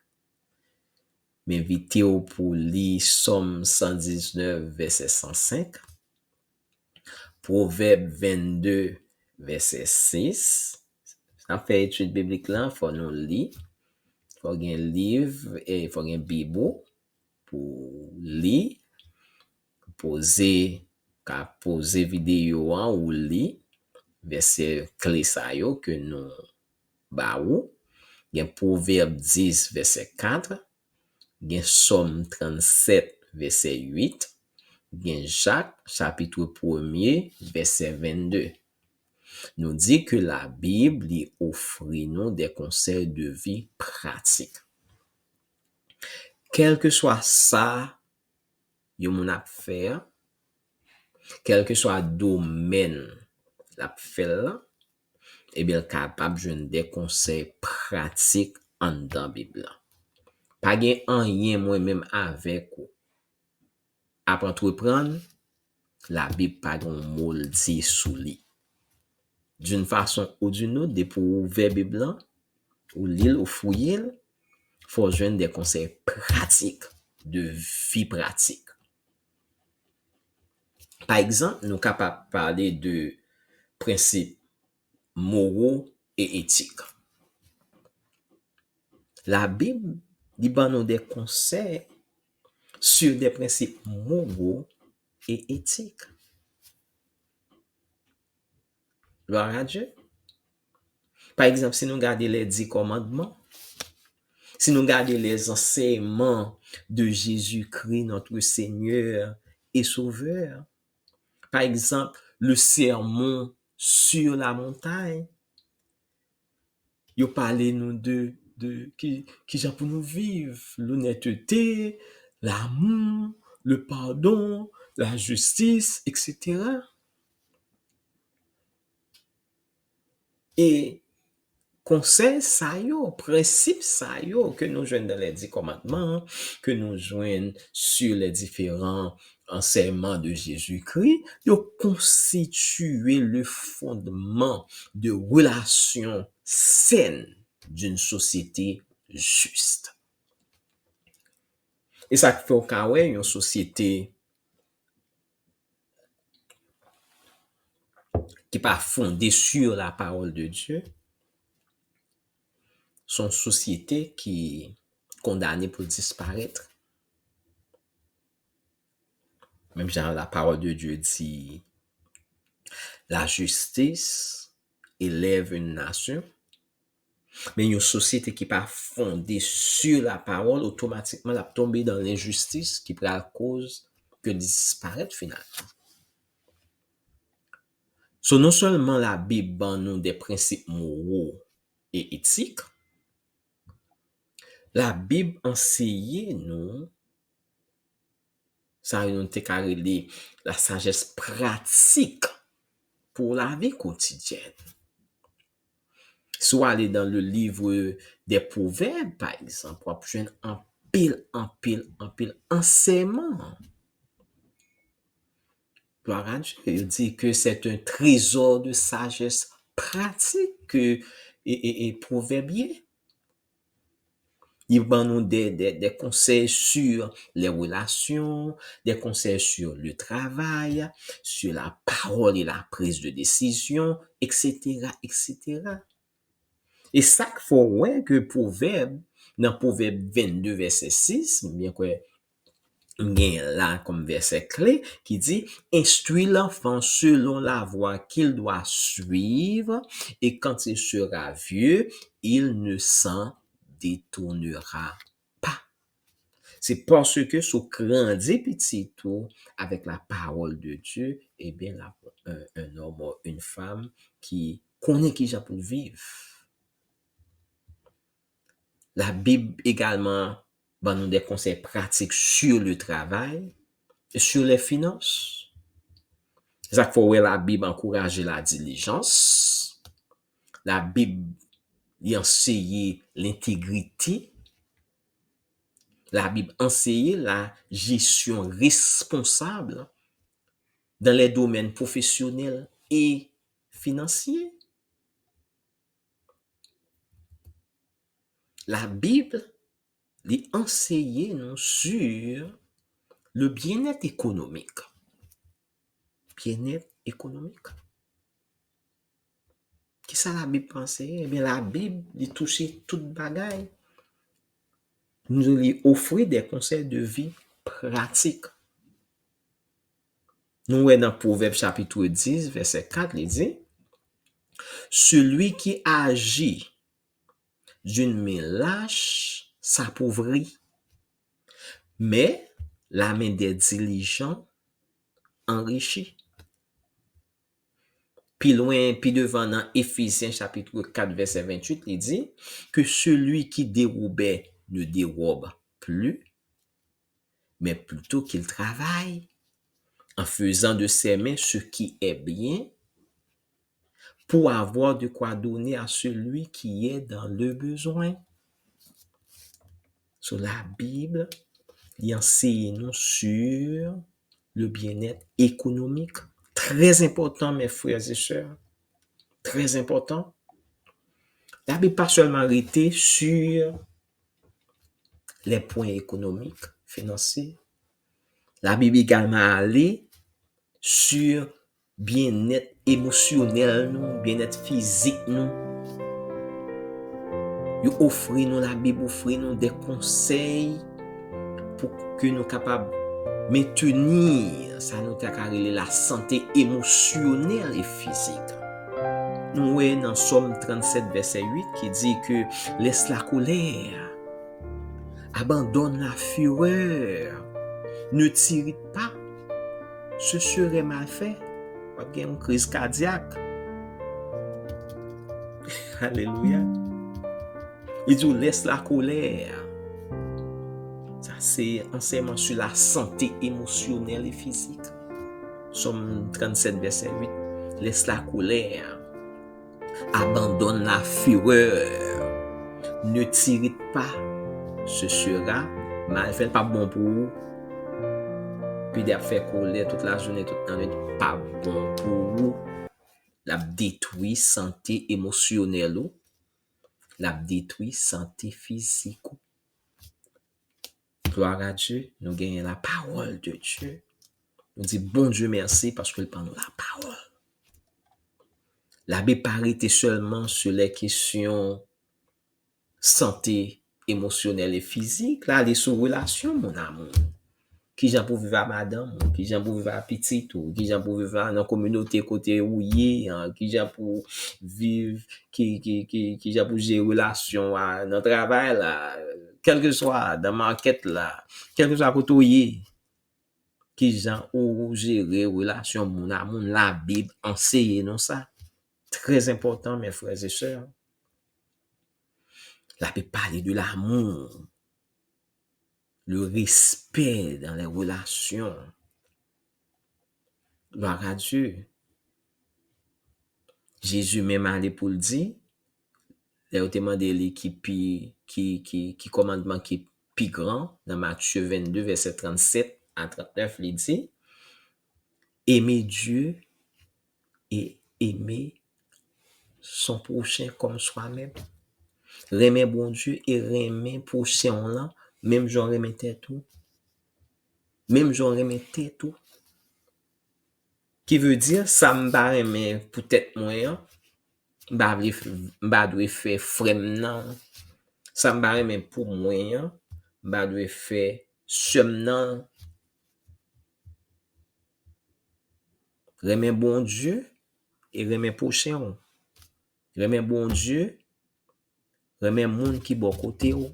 m'invite pour lire Somme 119, verset 105, Proverbe 22, verset 6. Ça fait étude biblique là, faut nous lire. Faut un livre et faut un bible pour lire, poser vidéo ou lire verset clé ça yo que nous ba ou. Gen Proverbe 10, verset 4, gen Somme 37, verset 8, gen Jacques, chapitre 1er, verset 22. Nous dit que la Bible lui offre nous des conseils de vie pratiques. Quel que soit ça, yo moun ap faire, quel que soit domaine l'ap faire là, eh bien capable joindre des conseils pratiques en dans Bible là. Pas gen rien moi-même avec ou. Ap entreprendre, la Bible pas gon mot dit sous li. D'une façon ou d'une autre, de pour ouvrir Bible là, ou lire ou fouiller, faut joindre des conseils pratiques de vie pratique. Par exemple, nous capables de parler de principes moraux et éthiques. La Bible dit nous des conseils sur des principes moraux et éthiques. Gloire à Dieu. Par exemple, si nous regardons les 10 commandements, si nous regardons les enseignements de Jésus-Christ, notre Seigneur et Sauveur, par exemple, le sermon sur la montagne, il parle nous de qui j'ai pour nous vivre, l'honnêteté, l'amour, le pardon, la justice, etc. Et conseil ça yo, principe ça yo que nous joignons dans les 10 commandements, que nous joignons sur les différents enseignements de Jésus-Christ, yo constitué le fondement de relations saines d'une société juste. Et ça fait au cas où une société qui n'est pas fondée sur la parole de Dieu, son société qui est condamnée pour disparaître. Même genre la parole de Dieu dit, la justice élève une nation, mais une société qui n'est pas fondée sur la parole, automatiquement, elle a tombé dans l'injustice qui prend la cause que disparaître finalement. So, non seulement la Bible ban nous des principes moraux et éthiques, la Bible enseigne nous, ça nous te carré la sagesse pratique pour la vie quotidienne. Soit aller dans le livre des Proverbes, par exemple, pour obtenir un pile enseignement. Gloire à Dieu. Il dit que c'est un trésor de sagesse pratique et proverbier. Il va nous des conseils sur les relations, des conseils sur le travail, sur la parole et la prise de décision, etc., etc. Et ça qu'il faut ouais que Proverbe, dans Proverbe 22, verset 6, bien que là comme verset clé, qui dit, instruis l'enfant selon la voie qu'il doit suivre, et quand il sera vieux, il ne s'en détournera pas. C'est parce que ce grandit petit tout avec la parole de Dieu, eh bien, un homme ou une femme qui connaît qui j'ai pour vivre. La Bible également donne des conseils pratiques sur le travail et sur les finances. Ça faut la Bible encourage la diligence. La Bible y enseigne l'intégrité. La Bible enseigne la gestion responsable dans les domaines professionnels et financiers. La Bible li enseigner nous sur le bien-être économique. Bien-être économique. Qui ça la Bible pense? Eh bien, la Bible, il touche toute bagaille. Nous lui offrir des conseils de vie pratiques. Nous voyons dans Proverbe chapitre 10, verset 4, il dit, celui qui agit d'une main lâche s'appauvrit, mais la main des diligents enrichit. Puis loin, puis devant dans Éphésiens chapitre 4, verset 28, il dit que celui qui dérobait ne dérobe plus, mais plutôt qu'il travaille en faisant de ses mains ce qui est bien pour avoir de quoi donner à celui qui est dans le besoin. Sur la Bible, il enseigne nous sur le bien-être économique. Très important, mes frères et sœurs. Très important. La Bible pas seulement arrêté sur les points économiques, financiers. La Bible également allé sur bien-être émotionnel, nous, bien-être physique, nous. Il offre nous, la Bible offre nous des conseils pour que nous soyons capables de maintenir ça nous la santé émotionnelle et physique. Nous voyons dans Somme 37, verset 8, qui dit que laisse la colère, abandonne la fureur, ne t'irrite pas, ce serait mal fait. Pas une crise cardiaque. Alléluia. Il dit laisse la colère. Ça, c'est enseignement sur la santé émotionnelle et physique. Somme 37, verset 8. Laisse la colère. Abandonne la fureur. Ne t'irrite pas. Ce sera mal fait. Pas bon pour vous. Puis d'avoir fait colère toute la journée, toute la nuit. Pas bon pour vous. La détruit santé émotionnelle. La détruit santé physique. Gloire à Dieu, nous gagnons la parole de Dieu. Nous disons bon Dieu merci parce qu'il parle la parole. La Bible parle seulement sur les questions santé émotionnelle et physique. Là, les sous-relations, mon amour. Qui j'en pour vivre à madame, qui j'en pour vivre à petit, qui j'en pour vivre dans la communauté côté ouillé, qui j'en pour vivre, qui j'en pour gérer relations dans le travail, là, quel que soit, dans la market, là, quel que soit côté ouillé, qui j'en pour gérer relations, mon amour, la Bible enseigne non ça. Très important, mes frères et sœurs. La Bible parle de l'amour. Le respect dans les relations. Gloire à Dieu. Jésus même allé pour le dire. Il a demandé qui commandement qui est plus grand dans Matthieu 22, verset 37 à 39, il dit aimer Dieu et aimer son prochain comme soi-même. Aimer bon Dieu et aimer prochain là, même j'en remettais tout. Même j'en remettais tout. Qui veut dire, ça me barre, mais peut-être moins, doit faire frème nan. Ça me barre, mais pour moi, doit faire somme nan. Remet bon Dieu et remet prochain. Remet bon Dieu, remet moun qui bon côté ou.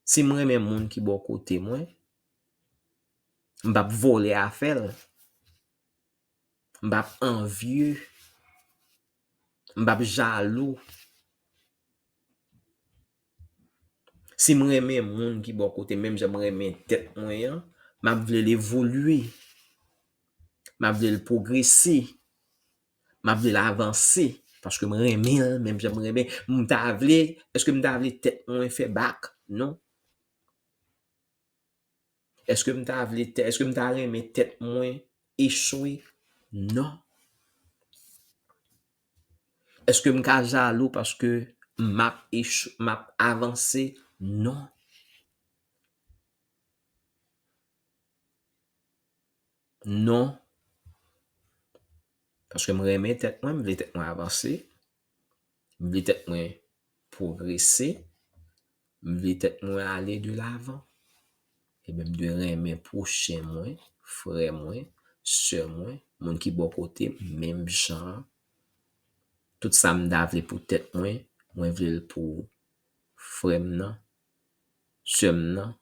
Si moi remet moun qui bon côté moi, m'bap voler affaire. M'bap envieux. M'bap jaloux. Si moi remet moun qui bon côté même j'aimerais remet tête moi, m'a vle l'évoluer. M'a vle progresser. M'a vle avancer parce que moi remet même j'aimerais bien m'ta vle est-ce que m'ta vle tête moi fait bac? Non. Est-ce que m'ta remet tête moi échoué? Non. Est-ce que m'ka jaloux parce que m'a avancé? Non. Non, parce que je remets tête moi, je voulais tête moi avancer, je voulais tête moi progresser, je voulais tête moi aller de l'avant, et même de remettre prochain moi, frère moi, sœur moi, mon qui bon côté, même genre, tout ça me vle pour tête moi vle pour frère nan, sœur nan,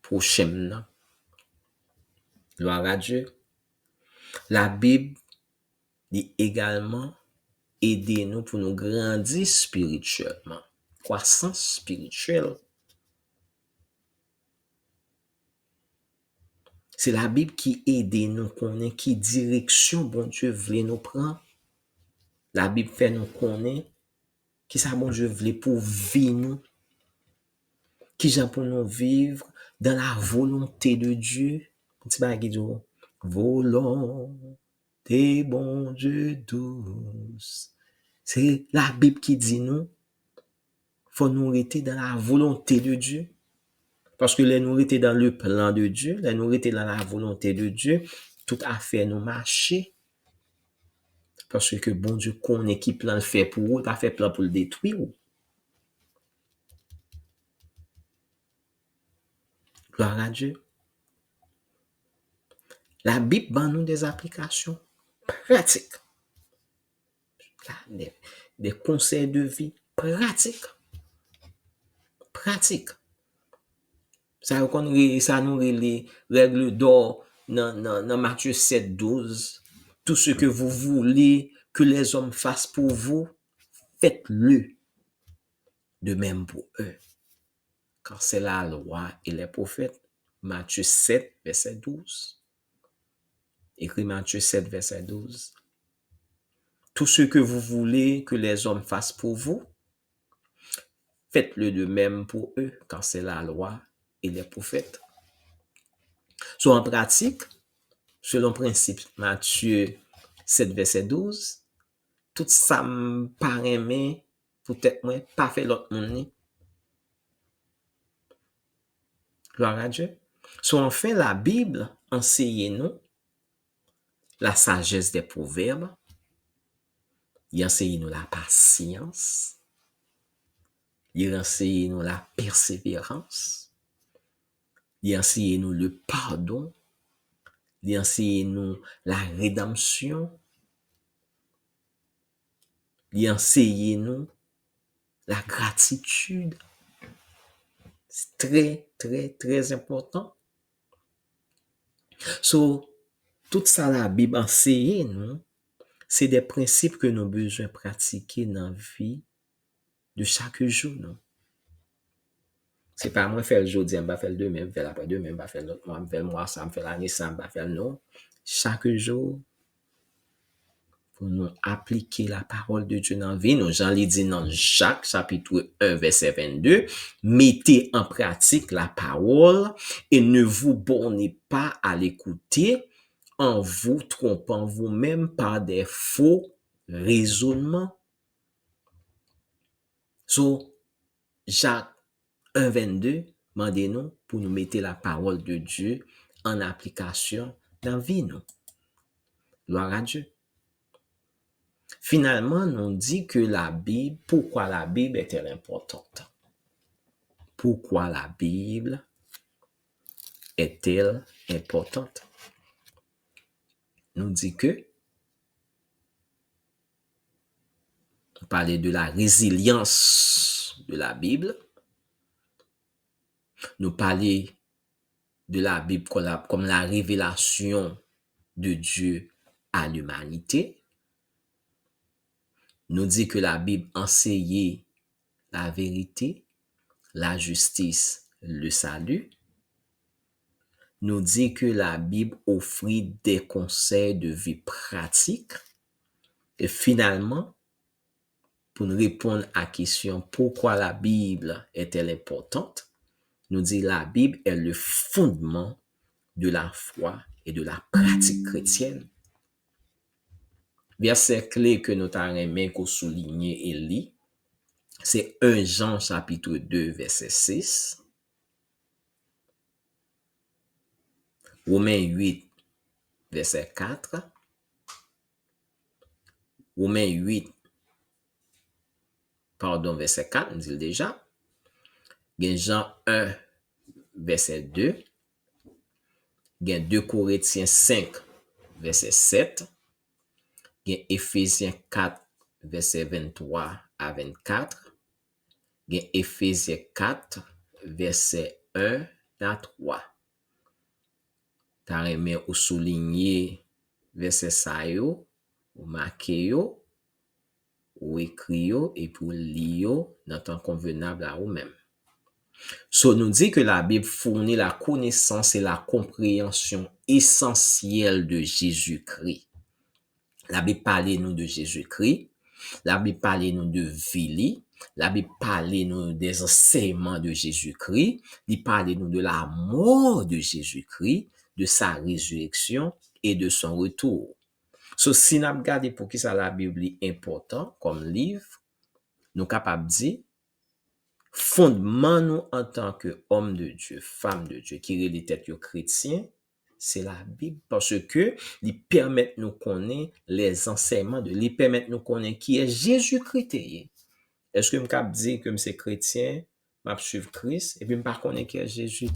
prochain nan. Gloire à Dieu. La Bible dit également aider nous pour nous grandir spirituellement. Croissance spirituelle. C'est la Bible qui aide nous connaître qui direction bon Dieu voulait nous prendre. La Bible fait nous connaître qui ça bon Dieu voulait pour vivre nous. Qui j'en pour nous vivre dans la volonté de Dieu. Petit bagay dit volonté bon Dieu douce. C'est la Bible qui dit nous faut nous rester dans la volonté de Dieu. Parce que les nous étaient dans le plan de Dieu, les nous étaient dans la volonté de Dieu, tout a fait nous marcher. Parce que bon Dieu connaît qui plan le fait pour vous, pas fait plan pour le détruire. Gloire à Dieu. La Bible donne nous des applications pratiques. Des conseils de vie pratiques. Pratiques. Ça nous les règles d'or dans Matthieu 7, 12. Tout ce que vous voulez que les hommes fassent pour vous, faites-le de même pour eux. Car c'est la loi et les prophètes. Matthieu 7, verset 12. Écrit Matthieu 7, verset 12. Tout ce que vous voulez que les hommes fassent pour vous, faites-le de même pour eux, car c'est la loi et les prophètes. Soit en pratique, selon principe Matthieu 7, verset 12, tout ça me paraît, mais peut-être moi, pas fait l'autre monde. Gloire à Dieu. Soit enfin, la Bible enseigne nous la sagesse des proverbes, il enseigne nous la patience, il enseigne nous la persévérance, il enseigne nous le pardon, il enseigne nous la rédemption, il enseigne nous la gratitude. C'est très, très, très important. So, tout ça la Bible enseigne nous, c'est des principes que nous avons besoin de pratiquer dans la vie de chaque jour. Non? C'est pas moi faire le jour, je vais faire le demain, je vais faire l'après-demain, je vais faire l'autre mois, je vais faire le mois, ça me fait l'année, ça me faire non. Chaque jour, pour nous appliquer la parole de Dieu dans la vie, nous, Jean l'a dit dans Jacques, chapitre 1, verset 22, mettez en pratique la parole et ne vous bornez pas à l'écouter en vous trompant vous-même par des faux raisonnements. So, Jacques 1, 22, demandez-nous pour nous mettre la parole de Dieu en application dans la vie. Nous. Gloire à Dieu. Finalement, on dit que la Bible, pourquoi la Bible est-elle importante? Pourquoi la Bible est-elle importante? Nous dit que on parlait de la résilience de la Bible. Nous parlait de la Bible comme la révélation de Dieu à l'humanité. Nous dit que la Bible enseignait la vérité, la justice, le salut. Nous dit que la Bible offrit des conseils de vie pratiques. Et finalement, pour nous répondre à la question pourquoi la Bible est-elle importante, nous dit la Bible est le fondement de la foi et de la pratique chrétienne. Verset clé que nous avons souligné et lit, c'est 1 Jean chapitre 2 verset 6, Romains 8 verset 4. Romains 8, verset 4, nous dit déjà. Jean 1, verset 2. 2 Corinthiens 5, verset 7. Éphésiens 4, verset 23 à 24. Éphésiens 4, verset 1 à 3. Carrément, ou souligner verset ça yo, ou marquer yo, ou écrire yo, et pour lire yo dans temps convenable à vous-même. So, nous dit que la Bible fournit la connaissance et la compréhension essentielle de Jésus-Christ. La Bible parle nous de Jésus-Christ. La Bible parle nous de vie. La Bible parle nous des enseignements de Jésus-Christ. Il parle nous de la mort de Jésus-Christ, de sa résurrection et de son retour. So, si nous regardons pour qui ça la Bible est important comme livre, nous sommes capables de dire, fondement nous en tant que homme de Dieu, femme de Dieu, qui est les têtes chrétiens, c'est la Bible, parce que ils permettent nous connaître les enseignements de, ils permettent nous connaître qui est Jésus-Christ. Est-ce que je peux dire que c'est chrétien, je suis Christ, et puis je ne connais pas qui est Jésus?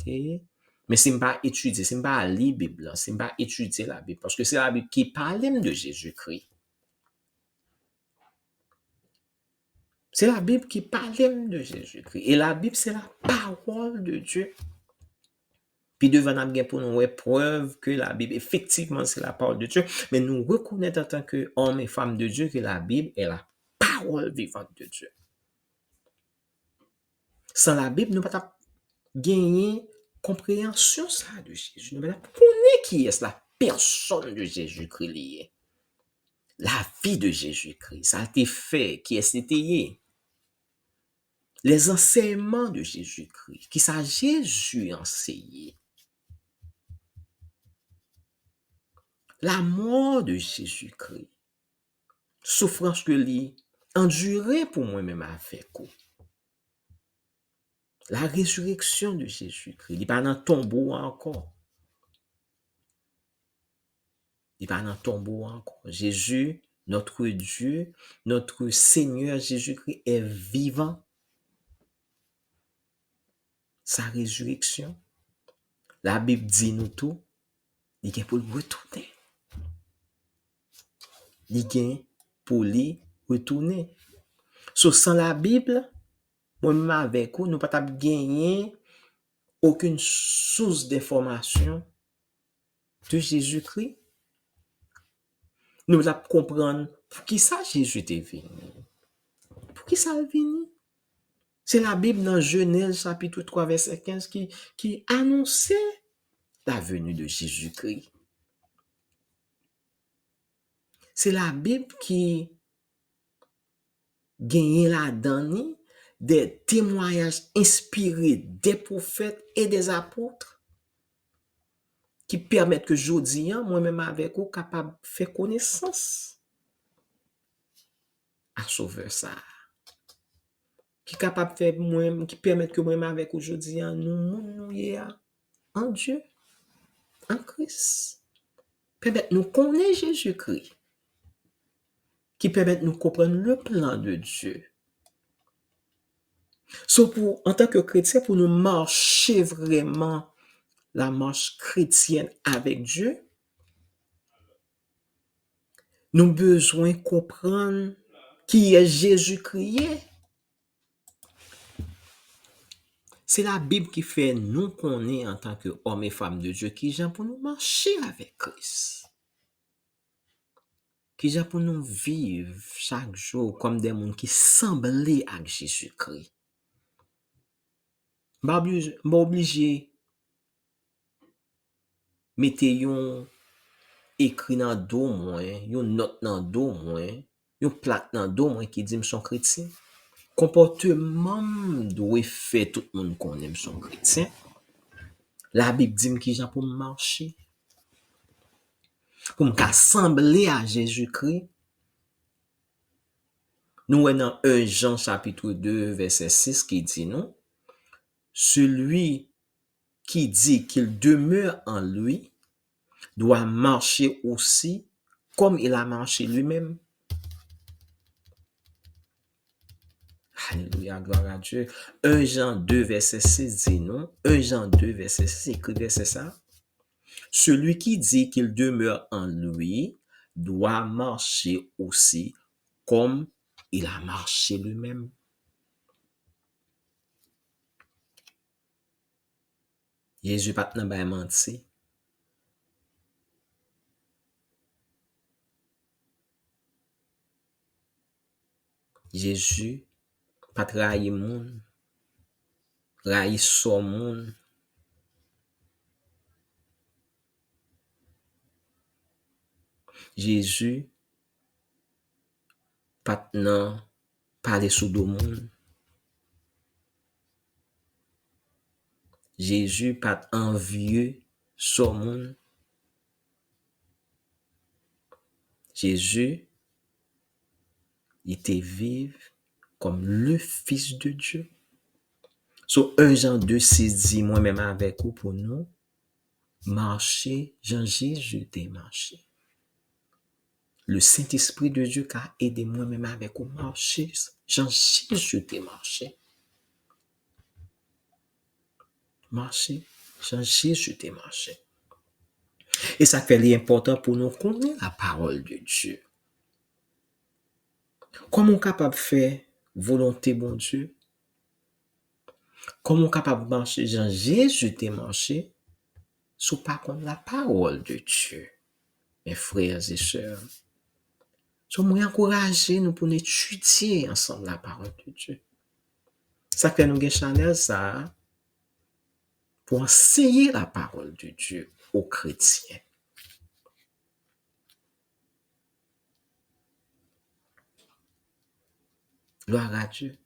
Mais si je ne pas étudier, si je ne pas lire la Bible, si je ne pas étudier la Bible, parce que c'est la Bible qui parle de Jésus-Christ. C'est la Bible qui parle de Jésus-Christ. Et la Bible, c'est la parole de Dieu. Puis devant nous, pour nous preuve que la Bible, effectivement, c'est la parole de Dieu. Mais nous reconnaissons en tant qu'hommes et femmes de Dieu que la Bible est la parole vivante de Dieu. Sans la Bible, nous ne pouvons pas gagner compréhension ça de Jésus. Nous ne pouvons pas connaître qui est la personne de Jésus-Christ liée. La vie de Jésus-Christ, ça a été fait, qui est c'était. Les enseignements de Jésus-Christ, qui ça Jésus enseigné. La mort de Jésus-Christ, souffrance que lui enduré pour moi-même avec vous. La résurrection de Jésus-Christ, il n'est pas dans le tombeau encore. Il n'est pas dans le tombeau encore. Jésus, notre Dieu, notre Seigneur Jésus-Christ est vivant. Sa résurrection, la Bible dit nous tout, il est pour le retourner. Il est pour lui retourner. Sans la Bible, moi-même avec vous, nous ne pouvons pas gagner aucune source d'information de Jésus-Christ. Nous allons comprendre pour qui ça Jésus est venu. Pour qui ça est venu? C'est la Bible dans Genèse chapitre 3 verset 15 qui annonçait la venue de Jésus-Christ. C'est la Bible qui gagne là-dedans des témoignages inspirés des prophètes et des apôtres qui permettent que aujourd'hui, moi-même avec vous, capable de faire connaissance à Sauveur ça. Qui capable de faire moi, qui permettent que moi-même avec aujourd'hui, nous en Dieu, en Christ. Permettent nous connaître Jésus-Christ. Qui permettent de nous comprendre le plan de Dieu. En tant que chrétien, pour nous marcher vraiment la marche chrétienne avec Dieu, nous avons besoin de comprendre qui est Jésus-Christ. C'est la Bible qui fait nous connaître en tant qu'hommes et femmes de Dieu qui j'aime pour nous marcher avec Christ. Qui j'aime pour nous vivre chaque jour comme des gens qui semblent à Jésus-Christ. Je suis obligé de mettre un écrit dans le dos, une note dans le dos, une plaque dans le dos qui dit que je suis chrétien. Comportement doit faire tout le monde connaît que je suis chrétien. La Bible dit que j'ai pour marcher. Pour me assembler à Jésus-Christ. Nous sommes dans 1 Jean chapitre 2 verset 6 qui dit non. Celui qui dit qu'il demeure en lui doit marcher aussi comme il a marché lui-même. Alléluia, gloire à Dieu. 1 Jean 2, verset 6 dit non. 1 Jean 2, verset 6, écrit verset ça. Celui qui dit qu'il demeure en lui doit marcher aussi comme il a marché lui-même. Jésus pas nan bay menti. Jésus pas trahi moun, rayi son moun. Jésus pas nan parler sous do moun. Jésus pas envieux son moun. Jésus il était vive comme le Fils de Dieu. So 1 Jean 2, 6 dit moi-même avec vous pour nous marcher, Jean Jésus t'est marché. Le Saint-Esprit de Dieu qui a aidé moi-même avec vous marcher, Jean Jésus t'est marché. Marcher, Jean Jésus t'est marché. Et ça fait l'important pour nous connaître la parole de Dieu. Comment on est capable de faire volonté bon Dieu? Comment on est capable de marcher, Jean Jésus t'est marché, sous pas contre la parole de Dieu? Mes frères et sœurs, sommes encourager nous pour étudier ensemble la parole de Dieu. Ça fait nous gagner chanel ça pour enseigner la parole de Dieu aux chrétiens. Gloire à Dieu.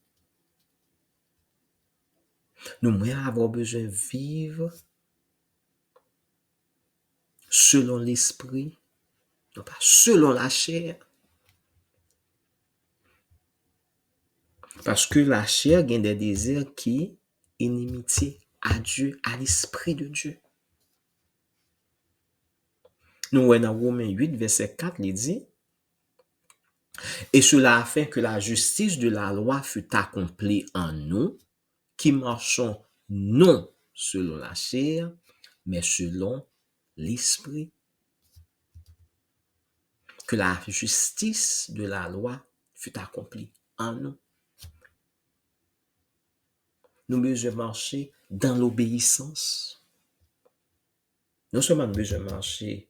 Nous avons besoin de vivre selon l'esprit, non pas selon la chair. Parce que la chair a des désirs qui inimitié à Dieu, à l'esprit de Dieu. Nous voyons dans Romains 8, verset 4, il dit, et cela afin que la justice de la loi fût accomplie en nous, qui marchons non selon la chair, mais selon l'esprit. Que la justice de la loi fût accomplie en nous. Nous devons marcher dans l'obéissance. Non seulement nous devons marcher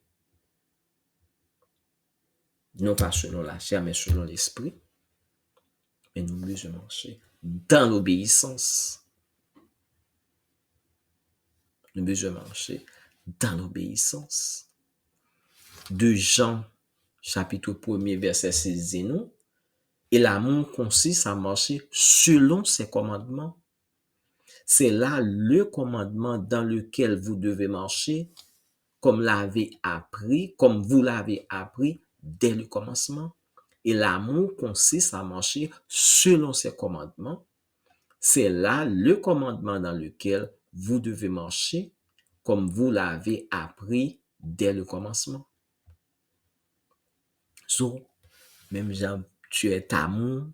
non pas selon la chair, mais selon l'esprit, mais nous devons marcher dans l'obéissance. Nous devons marcher dans l'obéissance. 2 Jean, chapitre 1er, verset 6 dit nous, et l'amour consiste à marcher selon ses commandements. C'est là le commandement dans lequel vous devez marcher, comme vous l'avez appris dès le commencement. Et l'amour consiste à marcher selon ses commandements. C'est là le commandement dans lequel vous devez marcher, comme vous l'avez appris dès le commencement. So, même genre, tu es amour,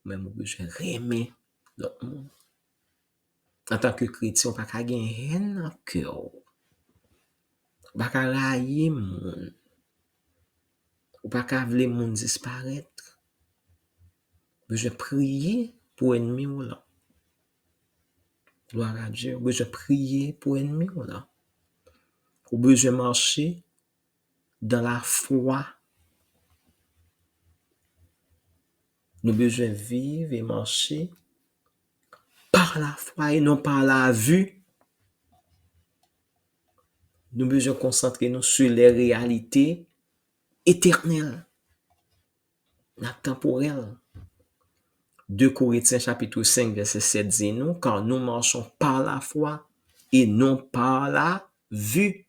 même besoin aimer l'autre monde. En tant que chrétien, on ne peut pas gagner haine dans le cœur. On ne peut pas railler moun. On ne peut pas vouloir moun disparaître. Besoin prier pour ennemi ou là. Gloire à Dieu. Besoin prier pour ennemi ou là. On besoin marcher dans la foi. Nous besoin vivre et marcher par la foi et non par la vue. Nous besoin concentrer nous sur les réalités éternelles, temporelles. 2 Corinthiens chapitre 5 verset 7 dit nous, car nous marchons par la foi et non par la vue.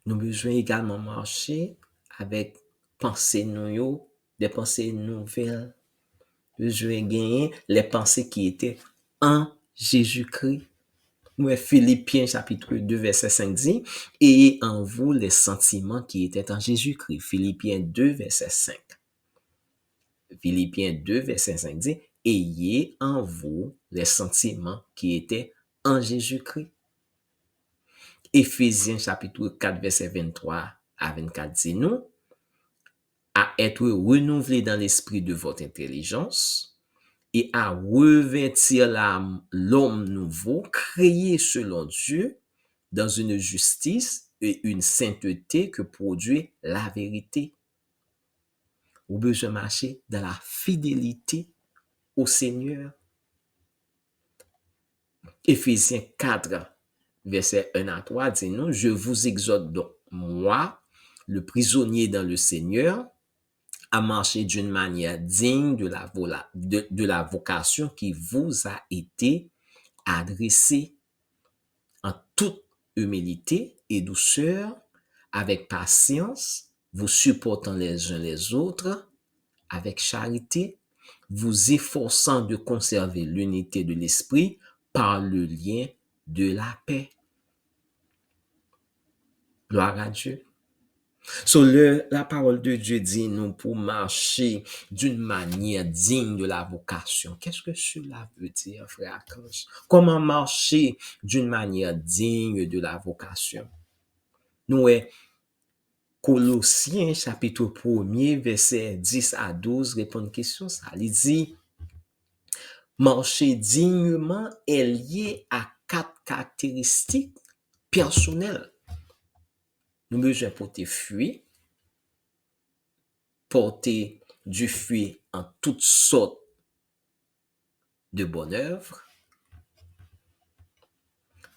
Nous besoin également marcher avec pensées nous, des pensées nouvelles. Nous besoin gagner les pensées qui étaient en Jésus-Christ. Ouais, Philippiens chapitre 2 verset 5 dit, ayez en vous les sentiments qui étaient en Jésus-Christ. Philippiens 2 verset 5. Philippiens 2 verset 5 dit, ayez en vous les sentiments qui étaient en Jésus-Christ. Éphésiens chapitre 4 verset 23 à 24 dit nous, à être renouvelé dans l'esprit de votre intelligence et à revêtir l'homme nouveau, créé selon Dieu, dans une justice et une sainteté que produit la vérité. Vous besoin marcher dans la fidélité au Seigneur. Éphésiens 4, verset 1 à 3 dit nous, je vous exhorte donc, moi, le prisonnier dans le Seigneur, à marcher d'une manière digne de la vocation qui vous a été adressée en toute humilité et douceur, avec patience, vous supportant les uns les autres, avec charité, vous efforçant de conserver l'unité de l'esprit par le lien de la paix. Gloire à Dieu. La parole de Dieu dit nous pour marcher d'une manière digne de la vocation. Qu'est-ce que cela veut dire, frère Archange? Comment marcher d'une manière digne de la vocation? Nous, Colossiens chapitre 1er, verset 10 à 12, répond à une question, ça. Il dit, marcher dignement est lié à 4 caractéristiques personnelles. Nous besoin porter fruit, porter du fruit en toutes sortes de bonnes œuvres.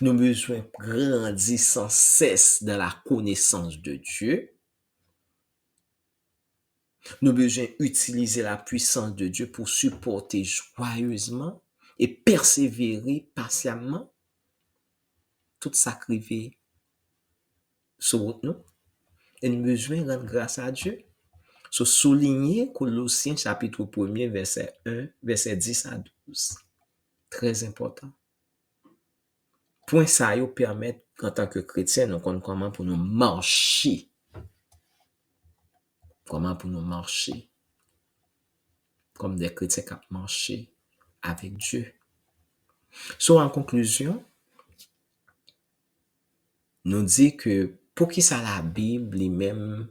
Nous besoin grandir sans cesse dans la connaissance de Dieu. Nous besoin utiliser la puissance de Dieu pour supporter joyeusement et persévérer patiemment tout sacrifice sur nous. Et nous besoin rendre grâce à Dieu. Souligner Colossiens chapitre 1er, verset 1, verset 10 à 12. Très important. Point ça yo permet en tant que chrétien nous connaître comment pour nous marcher. Comment pour nous marcher comme des chrétiens qui marcher avec Dieu. En conclusion, nous dit que pour qui ça la Bible lui-même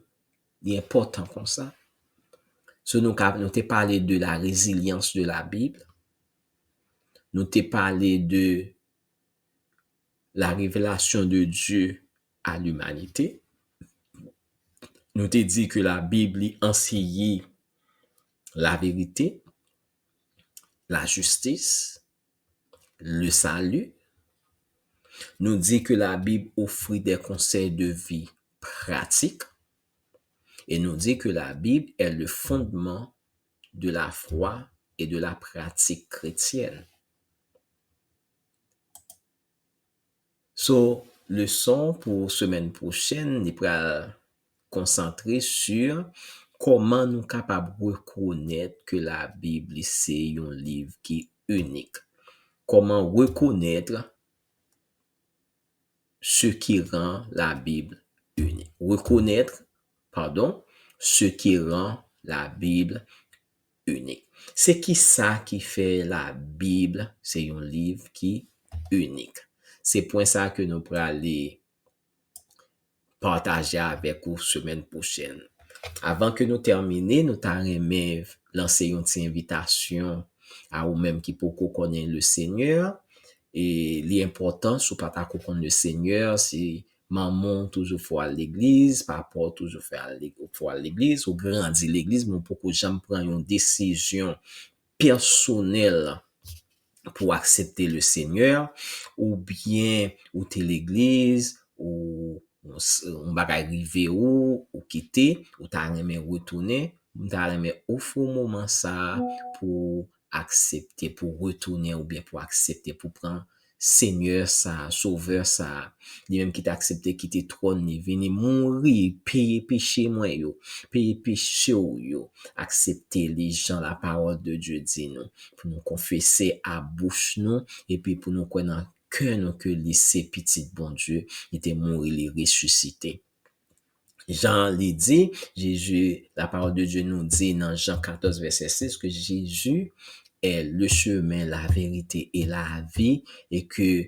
est important comme ça. Nous t'ai parlé de la résilience de la Bible. Nous t'ai parlé de la révélation de Dieu à l'humanité. Nous t'ai dit que la Bible enseigne la vérité, la justice, le salut. Nous dit que la Bible offre des conseils de vie pratiques. Et nous dit que la Bible est le fondement de la foi et de la pratique chrétienne. Leçon pour semaine prochaine, nous pourrons concentrer sur comment nous sommes capables de reconnaître que la Bible c'est un livre qui est unique. Comment reconnaître ce qui rend la Bible unique. Ce qui rend la Bible unique. C'est qui ça qui fait la Bible, c'est un livre qui est unique. C'est pour ça que nous pourrons aller partager avec vous semaine prochaine. Avant que nous terminions, nous t'aimerais lancer une petite invitation à vous-même qui pour connaître le Seigneur. Et l'important, si vous pas connaître le Seigneur, c'est maman toujours faut à l'église, papa toujours faut à l'église, ou grandir l'église, mais pour que j'aime prendre une décision personnelle pour accepter le Seigneur, ou bien ou t'es l'église, ou on va arriver ou quitter, ou t'as aimé retourner, ou t'as aimé offrir un moment ça pour accepter, pour retourner, ou bien pour accepter, pour prendre Seigneur ça, sauveur ça, lui-même qui t'a accepté quitter trône, venir mourir, payer péché moi yo, payer péché yo, accepter les gens, la parole de Dieu dit nous, pour nous confesser à bouche nous, et puis pour nous connaître cœur nous que lycée petit bon Dieu, il était mort, il est ressuscité. Jean l'a dit, Jésus, la parole de Dieu nous dit dans Jean 14, verset 6 que Jésus est le chemin, la vérité et la vie et que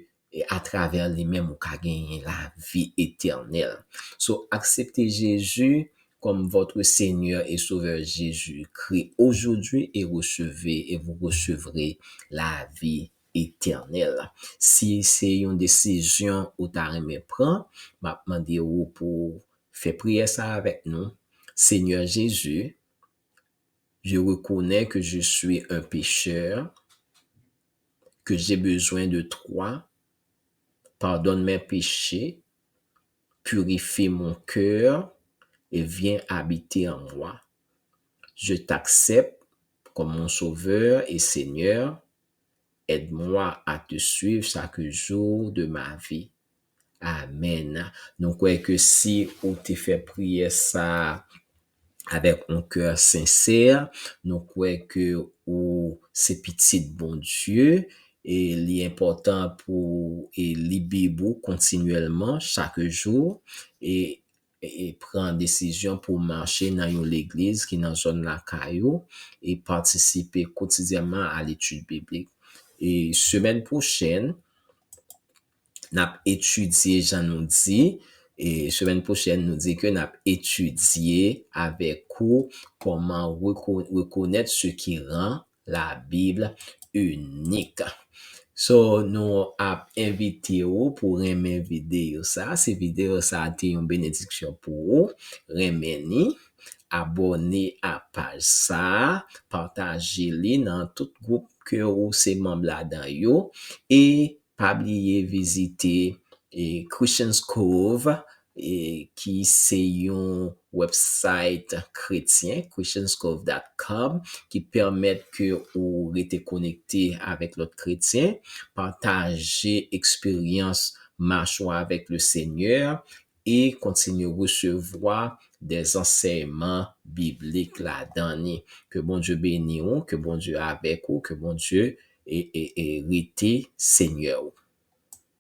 à travers lui-même, on peut gagner la vie éternelle. So, acceptez Jésus comme votre Seigneur et Sauveur Jésus-Christ aujourd'hui et vous recevrez la vie éternelle. Si c'est une décision ou t'as aimé prendre, m'a demandé pour faire prière ça avec nous. Seigneur Jésus, je reconnais que je suis un pécheur, que j'ai besoin de toi. Pardonne mes péchés, purifie mon cœur et viens habiter en moi. Je t'accepte comme mon sauveur et Seigneur. Aide-moi à te suivre chaque jour de ma vie. Amen. Donc, ouais, que si on te fait prier ça avec un cœur sincère, nous croyons que c'est petit bon Dieu et l'important pour libérer continuellement chaque jour et prendre décision pour marcher dans l'église qui est dans zone la caillou et participer quotidiennement à l'étude biblique. Et semaine prochaine, n'a étudié, j'en nous dit, et semaine prochaine, nous dit que n'a étudié avec vous comment reconnaître ce qui rend la Bible unique. So, nous a invité vous pour aimer vidéo ça. Ces vidéos, ça a été une bénédiction pour vous. Remeni, abonnez à page ça, partagez-les dans tout groupe que vous c'est membre là-dedans yo, et pas oublier visiter Christians Cove qui c'est un website chrétien, christianscove.com, qui permet que vous restez connecté avec l'autre chrétien, partager expérience marchant avec le Seigneur et continuer à recevoir des enseignements bibliques là-dedans. Que bon Dieu bénisse, que bon Dieu avec vous, que bon Dieu et rete Seigneur.